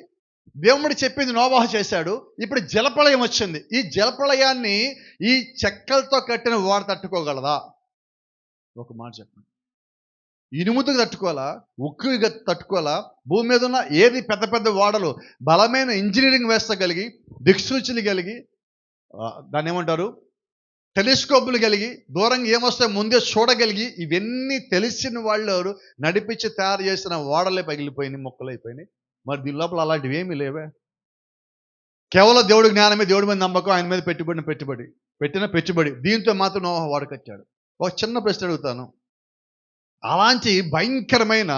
దేవుడు చెప్పింది నోవాహు చేశాడు. ఇప్పుడు జలప్రళయం వచ్చింది. ఈ జలప్రళయాన్ని ఈ చెక్కలతో కట్టిన ఓడ తట్టుకోగలదా? ఒక మాట చెప్పండి. ఇనుముతుకు తట్టుకోవాలా? ఉక్కుగా తట్టుకోవాలా? భూమి మీద ఉన్న ఏది పెద్ద పెద్ద ఓడలు బలమైన ఇంజనీరింగ్ వ్యవస్థ కలిగి, దిక్సూచులు కలిగి, దాన్ని ఏమంటారు, టెలిస్కోపులు కలిగి, దూరంగా ఏమొస్తాయో ముందే చూడగలిగి, ఇవన్నీ తెలిసిన వాళ్ళు నడిపించి తయారు చేసిన ఓడలే పగిలిపోయినాయి, మొక్కలైపోయినాయి. మరి దీని లోపల అలాంటివి ఏమీ లేవే. కేవలం దేవుడి జ్ఞానమే, దేవుడి మీద నమ్మకం, ఆయన మీద పెట్టిన పెట్టుబడి. దీంతో మాత్రం నోవాహు ఓడ కట్టాడు. ఒక చిన్న ప్రశ్న అడుగుతాను. అలాంటి భయంకరమైన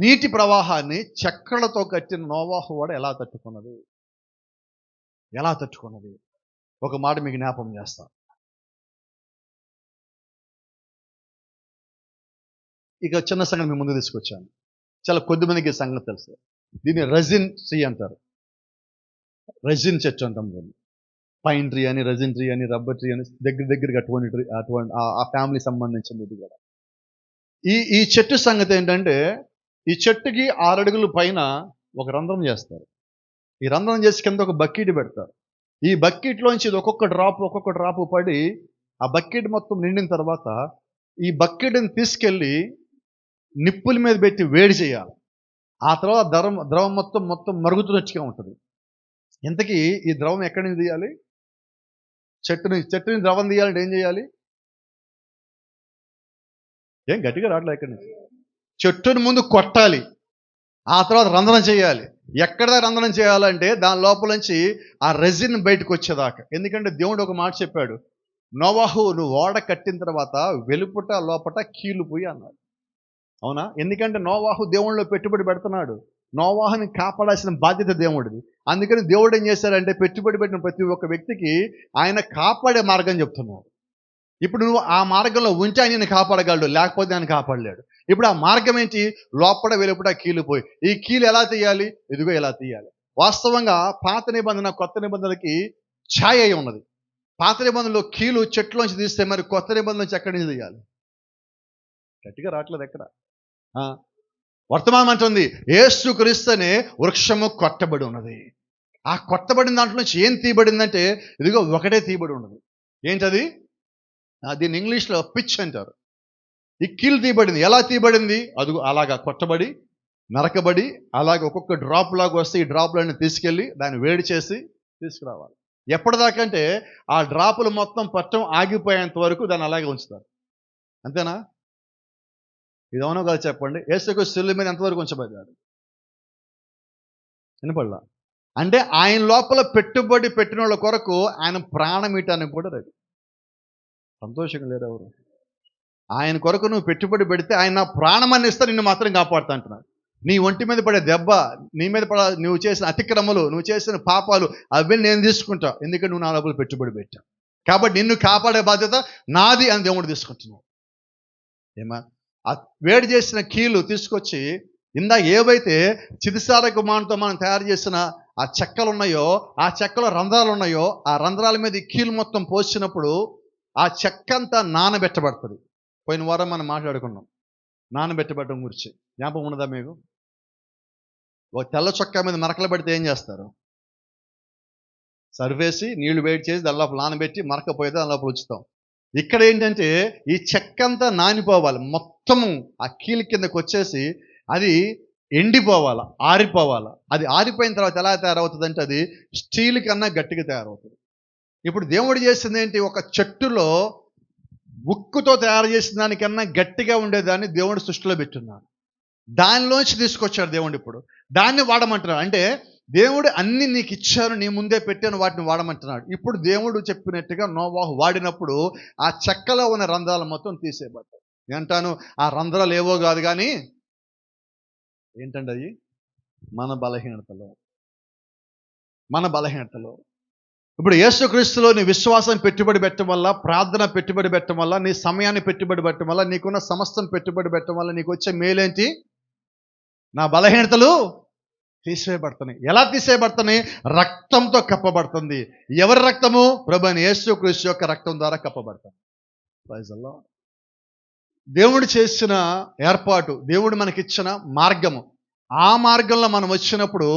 నీటి ప్రవాహాన్ని చెక్కలతో కట్టిన నోవాహు ఓడ ఎలా తట్టుకున్నది? ఒక మాట మీకు జ్ఞాపకం చేస్తా. ఇక చిన్న సంగతి మీ ముందు తీసుకొచ్చాను. చాలా కొద్ది మందికి సంగతి తెలుసు. దీన్ని రెజిన్ ట్రీ అంటారు. రెజిన్ చెట్టు అంటాం దీన్ని. పైన్ ట్రీ అని, రెజిన్ ట్రీ అని, రబ్బర్ ట్రీ అని, దగ్గరగా అటువంటి ఆ ఫ్యామిలీ సంబంధించింది ఇది కూడా. ఈ చెట్టు సంగతి ఏంటంటే, ఈ చెట్టుకి 6 అడుగుల పైన ఒక రంధ్రం చేస్తారు. ఈ రంధ్రం చేసి కింద ఒక బకెట్ పెడతారు. ఈ బకెట్లోంచి ఇది ఒక్కొక్క డ్రాప్ పడి ఆ బకెట్ మొత్తం నిండిన తర్వాత ఈ బకెట్ని తీసుకెళ్ళి నిప్పుల మీద పెట్టి వేడి చేయాలి. ఆ తర్వాత ద్రవం మొత్తం మరుగుతున్నట్టుగా ఉంటుంది. ఇంతకీ ఈ ద్రవం ఎక్కడి నుంచి తీయాలి? చెట్టుని ద్రవం తీయాలంటే ఏం చేయాలి? ఏం గట్టిగా రావట్లేదు. ఎక్కడి నుంచి? చెట్టుని ముందు కొట్టాలి, ఆ తర్వాత రంధ్రం చేయాలి. ఎక్కడ రంధ్రం చేయాలంటే దాని లోపల నుంచి ఆ రెజిన్ బయటకు వచ్చేదాకా. ఎందుకంటే దేవుడు ఒక మాట చెప్పాడు, నోవాహు నువ్వు ఓడ కట్టిన తర్వాత వెలుపట లోపట కీలుపోయి అన్నాడు. అవునా? ఎందుకంటే నోవాహు దేవుళ్ళలో పెట్టుబడి పెడుతున్నాడు. నోవాహుని కాపాడాల్సిన బాధ్యత దేవుడిది. అందుకని దేవుడు ఏం చేశాడంటే, పెట్టుబడి పెట్టిన ప్రతి ఒక్క వ్యక్తికి ఆయన కాపాడే మార్గం చెప్తున్నాడు. ఇప్పుడు నువ్వు ఆ మార్గంలో ఉంటే ఆయన కాపాడగలడు, లేకపోతే ఆయన కాపాడలేడు. ఇప్పుడు ఆ మార్గం ఏంటి? లోపల వెలుపట కీలుపోయి. ఈ కీలు ఎలా తీయాలి? ఇదిగో ఎలా తీయాలి. వాస్తవంగా పాత నిబంధన కొత్త నిబంధనలకి ఛాయ అయి ఉన్నది. పాత నిబంధనలో కీలు చెట్లోంచి తీస్తే, మరి కొత్త నిబంధన నుంచి ఎక్కడి నుంచి తీయాలి? గట్టిగా రావట్లేదు. ఎక్కడ? వర్తమానం అంటుంది, యేసు క్రీస్తునే వృక్షము కొట్టబడి ఉన్నది. ఆ కొట్టబడిన దాంట్లో నుంచి ఏం తీయబడిందంటే, ఇదిగో ఒకటే తీయబడి ఉన్నది. ఏంటది? దీన్ని ఇంగ్లీష్లో పిచ్ అంటారు. ఈ కీలు తీయబడింది. ఎలా తీయబడింది? అదిగో అలాగా కొట్టబడి, నరకబడి, అలాగే ఒక్కొక్క డ్రాప్ లాగా వస్తే ఈ డ్రాప్లన్నీ తీసుకెళ్ళి దాన్ని వేడి చేసి తీసుకురావాలి. ఎప్పటిదాకంటే ఆ డ్రాపులు మొత్తం పట్టం ఆగిపోయేంత వరకు దాన్ని అలాగే ఉంచుతారు. అంతేనా? ఇది అవునో కాదు చెప్పండి. యేసుక్రీస్తు శిలువ మీద ఎంతవరకు ఉంచబడ్డాడు? వినపడలా? అంటే ఆయన లోపల పెట్టుబడి పెట్టిన వాళ్ళ కొరకు ఆయన ప్రాణం ఇవ్వటానికి కూడా రెడీ. సంతోషంగా లేరు ఎవరు? ఆయన కొరకు నువ్వు పెట్టుబడి పెడితే ఆయన నా ప్రాణాన్ని ఇస్తా, నిన్ను మాత్రం కాపాడుతా అంటున్నాడు. నీ ఒంటి మీద పడే దెబ్బ, నీ మీద నువ్వు చేసిన అతిక్రమలు, నువ్వు చేసిన పాపాలు, అవి నేను తీసుకుంటా. ఎందుకంటే నువ్వు నా లోపల పెట్టుబడి పెట్టావు. కాబట్టి నిన్ను కాపాడే బాధ్యత నాది అని దేవుడు తీసుకుంటున్నావు. ఏమా? ఆ వేడి చేసిన కీలు తీసుకొచ్చి ఇందాక ఏవైతే చితిసార గుమానంతో మనం తయారు చేసిన ఆ చెక్కలు ఉన్నాయో, ఆ చెక్కలో రంధ్రాలు ఉన్నాయో, ఆ రంధ్రాల మీద ఈ కీలు మొత్తం పోసినప్పుడు ఆ చెక్క అంతా నానబెట్టబడుతుంది. పోయిన వారం మనం మాట్లాడుకున్నాం నానబెట్టబడడం గురించి. జ్ఞాపకం ఉన్నదా మీకు? ఒక తెల్ల చొక్కా మీద మరకలు పడితే ఏం చేస్తారు? సర్వేసి నీళ్లు వేడి చేసి దాని లోపల నానబెట్టి మరకపోతే దాని లోపల ఉంచుతాం. ఇక్కడ ఏంటంటే ఈ చెక్క అంతా నానిపోవాలి, మొత్తము ఆ కీలు కిందకు వచ్చేసి అది ఎండిపోవాలా, ఆరిపోవాలా. అది ఆరిపోయిన తర్వాత ఎలా తయారవుతుంది అంటే అది స్టీల్ కన్నా గట్టిగా తయారవుతుంది. ఇప్పుడు దేవుడు చేసింది ఏంటి? ఒక చెట్టులో ఉక్కుతో తయారు చేసిన దానికన్నా గట్టిగా ఉండేదాన్ని దేవుడు సృష్టిలో పెట్టున్నాడు. దానిలోంచి తీసుకొచ్చాడు దేవుడు. ఇప్పుడు దాన్ని వాడమంటున్నాడు. అంటే దేవుడు అన్ని నీకు ఇచ్చాను, నీ ముందే పెట్టాను, వాటిని వాడమంటున్నాడు. ఇప్పుడు దేవుడు చెప్పినట్టుగా నోవాహు వాడినప్పుడు ఆ చెక్కలో ఉన్న రంధ్రాలు మొత్తం తీసేయబడ్డాయి. నేను అంటాను ఆ రంధ్రాలు ఏవో కాదు కానీ ఏంటండి అది మన బలహీనతలో మన బలహీనతలో ఇప్పుడు యేసుక్రీస్తులో నీ విశ్వాసం పెట్టుబడి పెట్టడం వల్ల, ప్రార్థన పెట్టుబడి పెట్టడం వల్ల, నీ సమయాన్ని పెట్టుబడి పెట్టడం వల్ల, నీకున్న సమస్తం పెట్టుబడి పెట్టడం వల్ల నీకు వచ్చే మేలేంటి? నా బలహీనతలు తీసివేయబడుతున్నాయి. ఎలా తీసేయబడుతున్నాయి? రక్తంతో కప్పబడుతుంది. ఎవరి రక్తము? ప్రభువైన యేసుక్రీస్తు యొక్క రక్తం ద్వారా కప్పబడుతుంది. Praise the lord. దేవుడు చేసిన ఏర్పాటు, దేవుడు మనకిచ్చిన మార్గము, ఆ మార్గంలో మనం వచ్చినప్పుడు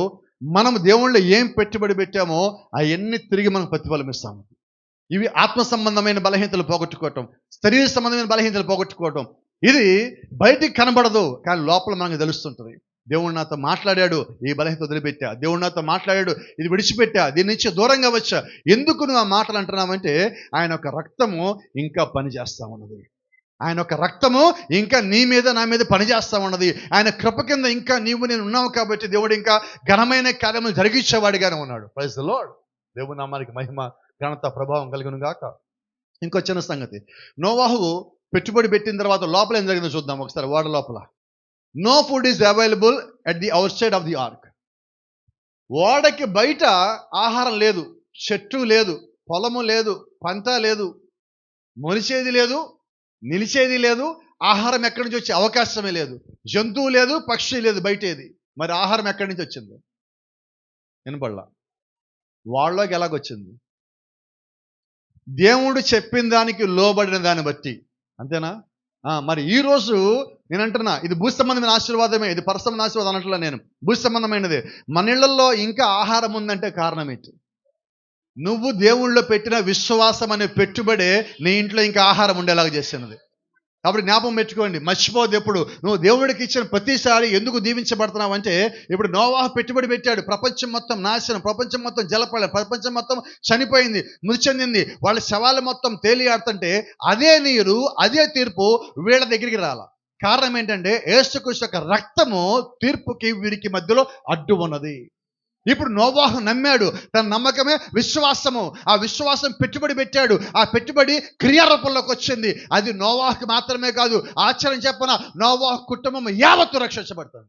మనం దేవుళ్ళో ఏం పెట్టుబడి పెట్టామో అవన్నీ తిరిగి మనం ప్రతిఫలం ఇస్తాము. ఇవి ఆత్మ సంబంధమైన బలహీనతలు పోగొట్టుకోవటం, శరీర సంబంధమైన బలహీనతలు పోగొట్టుకోవటం. ఇది బయటికి కనబడదు, కానీ లోపల మనకు తెలుస్తుంటుంది. దేవుడు నాతో మాట్లాడాడు, ఈ బలహీనత వదిలిపెట్టా. దేవుడు నాతో మాట్లాడాడు, ఇది విడిచిపెట్టా, దీని నుంచి దూరంగా వచ్చా. ఎందుకు నువ్వు ఆ మాటలు అంటున్నావంటే ఆయన ఒక రక్తము ఇంకా పనిచేస్తా ఉన్నది. ఆయన ఒక రక్తము ఇంకా నీ మీద నా మీద పనిచేస్తా ఉన్నది. ఆయన కృప కింద ఇంకా నీవు నేను ఉన్నావు కాబట్టి దేవుడు ఇంకా ఘనమైన కార్యములు జరిగించేవాడిగానే ఉన్నాడు. Praise the lord. దేవుని నామానికి మహిమ, ఘనత, ప్రభావం కలుగును గాక. ఇంకో చిన్న సంగతి, నోవాహు పెట్టుబడి పెట్టిన తర్వాత లోపల ఏం జరిగిందో చూద్దాం ఒకసారి. ఓడ లోపల no food is available at the outside of the ark. ఓడకి బయట ఆహారం లేదు, చెట్టు లేదు, పొలము లేదు, పంట లేదు, మొలిచేది లేదు, నిలిచేది లేదు, ఆహారం ఎక్కడి నుంచి వచ్చే అవకాశమే లేదు, జంతువు లేదు, పక్షి లేదు, బయట ఏది. మరి ఆహారం ఎక్కడి నుంచి వచ్చింది? వినపడలా. వాళ్ళకి ఎలాగొచ్చింది? దేవుడు చెప్పిన దానికి లోబడిన దాన్ని బట్టి. అంతేనా? మరి ఈరోజు నేను అంటున్నా, ఇది భూ సంబంధమైన ఆశీర్వాదమే, ఇది పర సంబంధమైన ఆశీర్వాదం అనట్లా నేను. భూ సంబంధమైనదే. మన ఇళ్లలో ఇంకా ఆహారం ఉందంటే కారణం ఏంటి? నువ్వు దేవుళ్ళో పెట్టిన విశ్వాసం అనే పెట్టుబడే నీ ఇంట్లో ఇంకా ఆహారం ఉండేలాగా చేసినది. కాబట్టి జ్ఞాపకం పెట్టుకోండి, మర్చిపోద్దు ఎప్పుడు. నువ్వు దేవుడికి ఇచ్చిన ప్రతిసారి ఎందుకు దీవించబడుతున్నావు అంటే, ఇప్పుడు నోవాహు పెట్టుబడి పెట్టాడు, ప్రపంచం మొత్తం నాశనం, ప్రపంచం మొత్తం జలప్రళయం, ప్రపంచం మొత్తం చనిపోయింది, మృతి చెందింది, వాళ్ళ శవాలు మొత్తం తేలియాడుతుంటే అదే నీరు, అదే తీర్పు వీళ్ళ దగ్గరికి రాల. కారణం ఏంటంటే యేసుక్రీస్తు యొక్క రక్తము తీర్పుకి వీరికి మధ్యలో అడ్డు ఉన్నది. ఇప్పుడు నోవాహు నమ్మాడు, తన నమ్మకమే విశ్వాసము. ఆ విశ్వాసం పెట్టుబడి పెట్టాడు, ఆ పెట్టుబడి క్రియారూపంలోకి వచ్చింది. అది నోవాహుకి మాత్రమే కాదు, ఆశ్చర్యం చెప్పన నోవాహు కుటుంబం యావత్తు రక్షించబడుతుంది.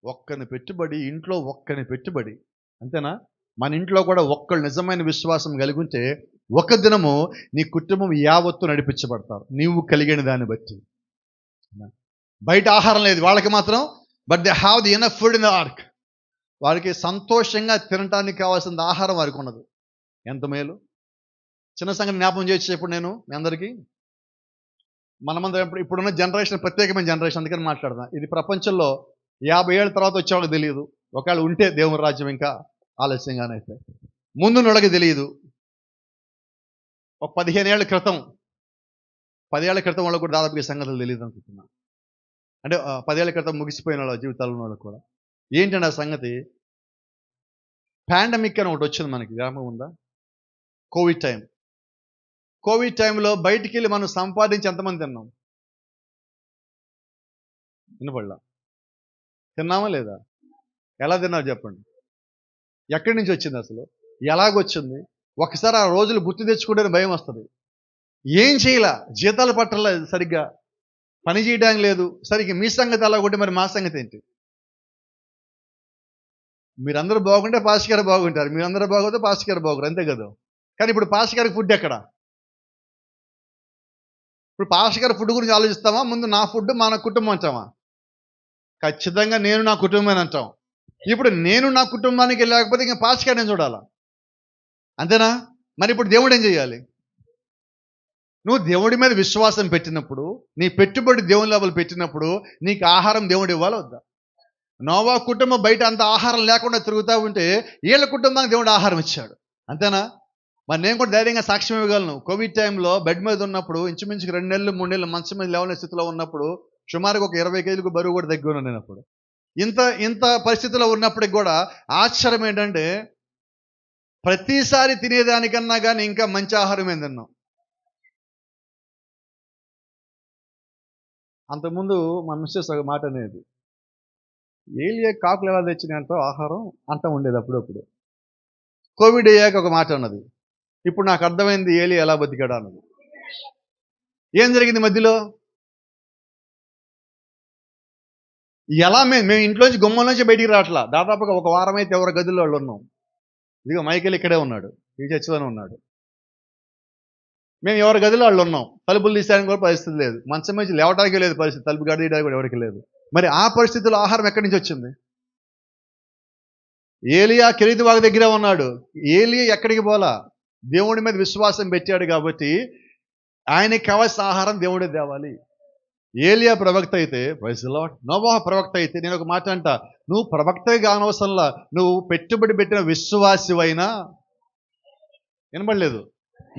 ఒక్కని పెట్టుబడి, ఇంట్లో ఒక్కని పెట్టుబడి, అంతేనా? మన ఇంట్లో కూడా ఒక్కళ్ళు నిజమైన విశ్వాసం కలిగి ఉంటే ఒక దినము నీ కుటుంబం యావత్తు నడిపించబడతారు, నీవు కలిగిన దాన్ని బట్టి. బయట ఆహారం లేదు వాళ్ళకి మాత్రం, but they have the enough food in the arc. వారికి సంతోషంగా తినటానికి కావాల్సిన ఆహారం వారికి ఉన్నది. ఎంత మేలు. చిన్న సంగతి జ్ఞాపకం చేయొచ్చు ఇప్పుడు నేను మీ అందరికీ. మనమందరం ఇప్పుడున్న జనరేషన్ ప్రత్యేకమైన జనరేషన్, అందుకని మాట్లాడదాం. ఇది ప్రపంచంలో 50 ఏళ్ళ తర్వాత వచ్చేవాళ్ళకి తెలియదు. ఒకవేళ ఉంటే దేవుని రాజ్యం ఇంకా ఆలస్యంగానైతే, ముందు నొడకి తెలియదు. ఒక 15 ఏళ్ల క్రితం, 10 ఏళ్ల క్రితం వాళ్ళకు కూడా దాదాపు ఈ సంగతులు తెలియదు అనుకుంటున్నా. అంటే 10 ఏళ్ల క్రితం ముగిసిపోయిన వాళ్ళ జీవితాల్లో ఉన్న వాళ్ళకు కూడా. ఏంటంటే ఆ సంగతి, పాండమిక్ అని ఒకటి వచ్చింది మనకి, జ్ఞాపకం ఉందా? Covid time. కోవిడ్ టైంలో బయటికి వెళ్ళి మనం సంపాదించి ఎంతమంది తిన్నాం? వినపడలా. తిన్నామా లేదా? ఎలా తిన్నారు చెప్పండి? ఎక్కడి నుంచి వచ్చింది అసలు? ఎలాగొచ్చింది? ఒకసారి ఆ రోజులు గుర్తు తెచ్చుకుంటే భయం వస్తుంది. ఏం చేయలా, జీతాలు పట్టలేదు, సరిగ్గా పని చేయడానికి లేదు. సరిగ్గా మీ సంగతి అలా కొట్టి మరి మా సంగతి ఏంటి? మీరందరూ బాగుంటే పాస్టర్ గారు బాగుంటారు, మీరందరూ బాగోతే పాస్టర్ గారు బాగుంటారు, అంతే కదా. కానీ ఇప్పుడు పాస్టర్ గారికి ఫుడ్ ఎక్కడ? ఇప్పుడు పాస్టర్ గారి ఫుడ్ గురించి ఆలోచిస్తామా? ముందు నా ఫుడ్ మన కుటుంబం అంటామా? ఖచ్చితంగా నేను నా కుటుంబాన్ని అంటాం. ఇప్పుడు నేను నా కుటుంబానికి లేకపోతే ఇంకా పాస్టర్ గారిని చూడాలా, అంతేనా? మరి ఇప్పుడు దేవుడు ఏం చేయాలి? నువ్వు దేవుడి మీద విశ్వాసం పెట్టినప్పుడు, నీ పెట్టుబడి దేవుని లోపల పెట్టినప్పుడు నీకు ఆహారం దేవుడు ఇవ్వాలి వద్దా? నోవాహు కుటుంబం బయట అంత ఆహారం లేకుండా తిరుగుతూ ఉంటే వీళ్ళ కుటుంబానికి దేవుడు ఆహారం ఇచ్చాడు, అంతేనా? మరి నేను కూడా ధైర్యంగా సాక్ష్యం ఇవ్వగలను. కోవిడ్ టైంలో బెడ్ మీద ఉన్నప్పుడు, ఇంచుమించుకు 2 నెలలు 3 నెలలు మంచం మీద లేవని స్థితిలో ఉన్నప్పుడు, సుమారుగా ఒక 20 కేజీలకు బరువు కూడా దగ్గర ఉన్నాను నేను అప్పుడు. ఇంత పరిస్థితిలో ఉన్నప్పటికి కూడా ఆశ్చర్యం ఏంటంటే, ప్రతిసారి తినేదానికన్నా కానీ ఇంకా మంచి ఆహారం ఏం తిన్నాం. అంతకుముందు మా మిస్సెస్ ఒక మాట అనేది, ఏలియా కాకులు ఎలా తెచ్చినాయంటో ఆహారం అంట ఉండేది అప్పుడప్పుడు. కోవిడ్ అయ్యాక ఒక మాట అన్నది, ఇప్పుడు నాకు అర్థమైంది ఏలియా ఎలా బతికాడా అన్నది. ఏం జరిగింది మధ్యలో? ఎలా మేము ఇంట్లోంచి గుమ్మంలోంచి బయటికి రావట్లా. దాదాపుగా ఒక వారం అయితే ఎవరి గదుల్లో వాళ్ళు ఉన్నాం. ఇదిగో మైకేల్ ఇక్కడే ఉన్నాడు, ఈ చర్చిలోనే ఉన్నాడు. మేము ఎవరి గదిలో వాళ్ళు ఉన్నాం. తలుపులు తీసేయడానికి కూడా పరిస్థితి లేదు, మంచం నుంచి లేవడానికి లేదు పరిస్థితి, తలుపు గడియడానికి కూడా ఎవరికి లేదు. మరి ఆ పరిస్థితుల్లో ఆహారం ఎక్కడి నుంచి వచ్చింది? ఏలియా కెరీతు వాగు దగ్గరే ఉన్నాడు. ఏలియా ఎక్కడికి పోలా, దేవుడి మీద విశ్వాసం పెట్టాడు కాబట్టి ఆయనకి కావాల్సిన ఆహారం దేవుడే తేవాలి. ఏలియా ప్రవక్త అయితే, ప్రైజ్ ది లార్డ్, నోవాహు ప్రవక్త అయితే, నేను ఒక మాట అంట, నువ్వు ప్రవక్తగా కానవసరంలా, నువ్వు పెట్టుబడి పెట్టిన విశ్వాసివైనా, వినబడలేదు,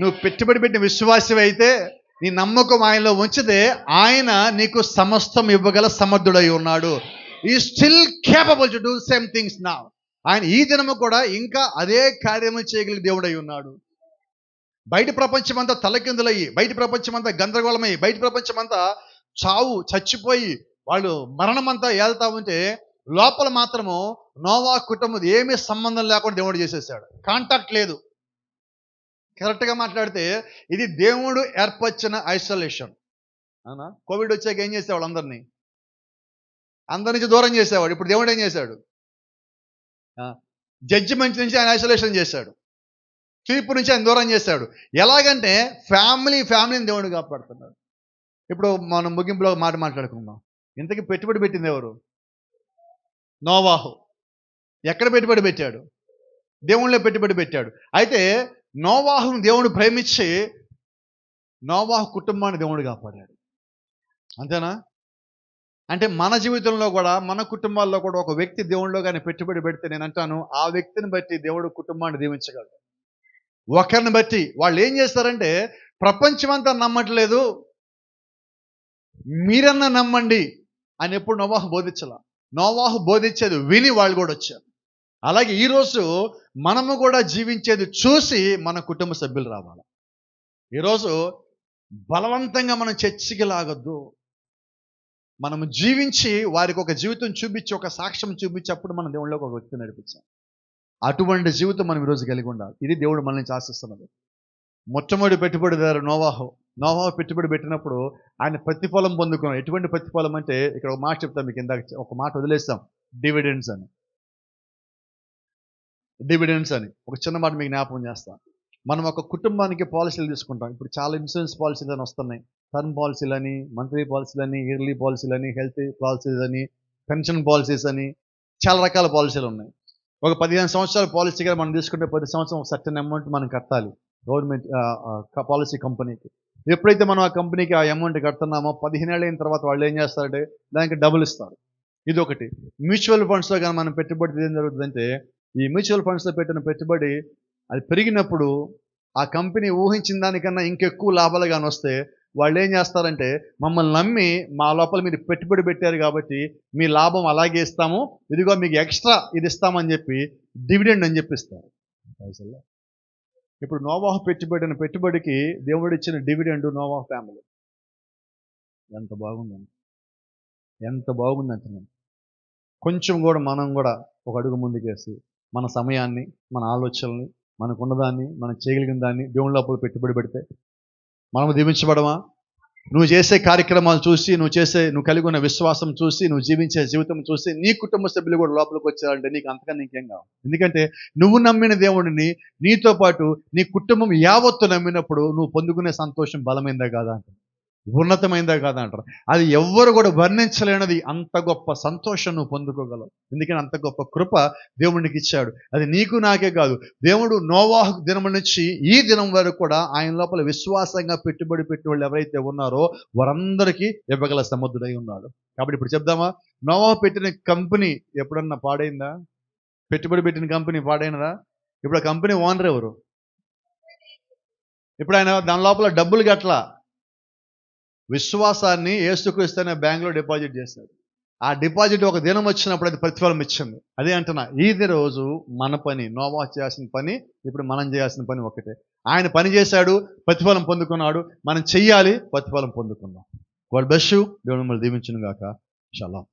నువ్వు పెట్టుబడి పెట్టిన విశ్వాసివి అయితే, నీ నమ్మకం ఆయనలో ఉంచితే ఆయన నీకు సమస్తం ఇవ్వగల సమర్థుడై ఉన్నాడు. ఈ still capable to do same things now. ఆయన ఈ దినము కూడా ఇంకా అదే కార్యము చేయగలిగే దేవుడై ఉన్నాడు. బయట ప్రపంచమంతా తలకిందులయ్యి, బయట ప్రపంచమంతా గందరగోళమయ్యి, బయట ప్రపంచమంతా చచ్చిపోయి వాళ్ళు మరణమంతా ఏళ్తా ఉంటే, లోపల మాత్రము నోవాహు కుటుంబం ఏమీ సంబంధం లేకుండా దేవుడు చేసేసాడు. కాంటాక్ట్ లేదు. కరెక్ట్గా మాట్లాడితే ఇది దేవుడు ఏర్పరిచిన ఐసోలేషన్. అవునా? కోవిడ్ వచ్చాక ఏం చేసేవాడు? అందరి నుంచి దూరం చేసేవాడు. ఇప్పుడు దేవుడు ఏం చేశాడు? జడ్జిమెంట్ నుంచి ఆయన ఐసోలేషన్ చేశాడు, తీర్పు నుంచి ఆయన దూరం చేశాడు. ఎలాగంటే ఫ్యామిలీని దేవుడు కాపాడుతున్నాడు. ఇప్పుడు మనం ముగింపులో మాట మాట్లాడుకుందాం. ఇంతకీ పెట్టుబడి పెట్టింది ఎవరు? నోవాహు. ఎక్కడ పెట్టుబడి పెట్టాడు? దేవుళ్ళో పెట్టుబడి పెట్టాడు. అయితే నోవాహును దేవుడు ప్రేమించి నోవాహు కుటుంబాన్ని దేవుడు కాపాడాడు. అంతేనా? అంటే మన జీవితంలో కూడా, మన కుటుంబాల్లో కూడా ఒక వ్యక్తి దేవుళ్ళలో కానీ పెట్టుబడి పెడితే, నేను అంటాను, ఆ వ్యక్తిని బట్టి దేవుడు కుటుంబాన్ని దీవించగలడు. ఒకరిని బట్టి. వాళ్ళు ఏం చేస్తారంటే, ప్రపంచమంతా నమ్మట్లేదు, మీరన్నా నమ్మండి అని ఎప్పుడు నోవాహు బోధించాల. నోవాహు బోధించేది విని వాళ్ళు కూడా వచ్చారు. అలాగే ఈరోజు మనము కూడా జీవించేది చూసి మన కుటుంబ సభ్యులు రావాలి. ఈరోజు బలవంతంగా మనం చర్చికి లాగొద్దు. మనము జీవించి వారికి ఒక జీవితం చూపించి, ఒక సాక్ష్యం చూపించి, అప్పుడు మన దేవుళ్ళకి ఒక వ్యక్తి నడిపించాం. అటువంటి జీవితం మనం ఈరోజు కలిగి ఉండాలి. ఇది దేవుడు మన నుంచి ఆశిస్తున్నది. మొట్టమొదటి పెట్టుబడిదారు నోవాహు. నోవాహు పెట్టుబడి పెట్టినప్పుడు ఆయన ప్రతిఫలం పొందుకున్నాడు. ఎటువంటి ప్రతిఫలం అంటే, ఇక్కడ ఒక మాట చెప్తాం మీకు, ఇందాక ఒక మాట వదిలేస్తాం, డివిడెండ్స్ అని ఒక చిన్న మాట మీకు జ్ఞాపకం చేస్తాను. మనం ఒక కుటుంబానికి పాలసీలు తీసుకుంటాం. ఇప్పుడు చాలా ఇన్సూరెన్స్ పాలసీలు అని వస్తున్నాయి. టర్మ్ పాలసీలని, మంత్లీ పాలసీలని, ఇయర్లీ పాలసీలని, హెల్త్ పాలసీస్ అని, పెన్షన్ పాలసీస్ అని, చాలా రకాల పాలసీలు ఉన్నాయి. ఒక 15 సంవత్సరాల పాలసీగా మనం తీసుకుంటే, 10 సంవత్సరం సర్టెన్ అమౌంట్ మనం కట్టాలి గవర్నమెంట్ పాలసీ కంపెనీకి. ఎప్పుడైతే మనం ఆ కంపెనీకి ఆ అమౌంట్ కడుతున్నామో, 15 ఏళ్ళ అయిన తర్వాత వాళ్ళు ఏం చేస్తారంటే దానికి డబుల్ ఇస్తారు. ఇది ఒకటి. మ్యూచువల్ ఫండ్స్లో కానీ మనం పెట్టుబడి ఏం జరుగుతుందంటే, ఈ మ్యూచువల్ ఫండ్స్లో పెట్టిన పెట్టుబడి అది పెరిగినప్పుడు ఆ కంపెనీ ఊహించిన దానికన్నా ఇంకెక్కువ లాభాలు కానీ వస్తే, వాళ్ళు ఏం చేస్తారంటే, మమ్మల్ని నమ్మి మా లోపల మీరు పెట్టుబడి పెట్టారు కాబట్టి మీ లాభం అలాగే ఇస్తాము, ఇదిగో మీకు ఎక్స్ట్రా ఇది ఇస్తామని చెప్పి డివిడెండ్ అని చెప్పిస్తారు. ఇప్పుడు నోవాహు పెట్టిన పెట్టుబడికి దేవుడు ఇచ్చిన డివిడెండ్ నోవాహు ఫ్యామిలీ. ఎంత బాగుందంటే, కొంచెం కూడా మనం కూడా ఒక అడుగు ముందుకేసి మన సమయాన్ని, మన ఆలోచనల్ని, మనకున్నదాన్ని, మనం చేయగలిగిన దాన్ని దేవుని లోపల పెట్టుబడి పెడితే మనము దీవించబడమా? నువ్వు చేసే కార్యక్రమాలు చూసి, నువ్వు కలిగి ఉన్న విశ్వాసం చూసి, నువ్వు జీవించే జీవితం చూసి నీ కుటుంబ సభ్యులు కూడా లోపలికి వచ్చారంటే నీకు అంతకన్నా ఇంకేం కావాలి? ఎందుకంటే నువ్వు నమ్మిన దేవుడిని నీతో పాటు నీ కుటుంబం యావత్తు నమ్మినప్పుడు నువ్వు పొందుకునే సంతోషం బలమైందా కాదా అంటారు, ఉన్నతమైందా కాదా అంటారు. అది ఎవ్వరు కూడా వర్ణించలేనిది. అంత గొప్ప సంతోషం నువ్వు పొందుకోగలవు. ఎందుకని అంత గొప్ప కృప దేవుడికి ఇచ్చాడు. అది నీకు నాకే కాదు, దేవుడు నోవాహు దినం నుంచి ఈ దినం వరకు కూడా ఆయన లోపల విశ్వాసంగా పెట్టుబడి పెట్టి వాళ్ళు ఎవరైతే ఉన్నారో వారందరికీ ఇవ్వగల సమర్థుడై ఉన్నాడు. కాబట్టి ఇప్పుడు చెప్దామా, నోవాహు పెట్టిన కంపెనీ ఎప్పుడన్నా పాడైందా? పెట్టుబడి పెట్టిన కంపెనీ పాడైనదా? ఇప్పుడు ఆ కంపెనీ ఓనర్ ఎవరు? ఇప్పుడు ఆయన దాని లోపల డబ్బులు గట్ల విశ్వాసాన్ని యేసుక్రీస్తు అనే బ్యాంకులో డిపాజిట్ చేశాడు. ఆ డిపాజిట్ ఒక దినం వచ్చినప్పుడు అది ప్రతిఫలం ఇచ్చింది. అదే అంటున్నా, ఇది రోజు మన పని, నోవాహు చేయాల్సిన పని, ఇప్పుడు మనం చేయాల్సిన పని ఒకటే. ఆయన పని చేశాడు, ప్రతిఫలం పొందుకున్నాడు, మనం చెయ్యాలి, ప్రతిఫలం పొందుకుందాం. God bless you. దేవుడు మిమ్మల్ని దీవించును గాక. షలాం.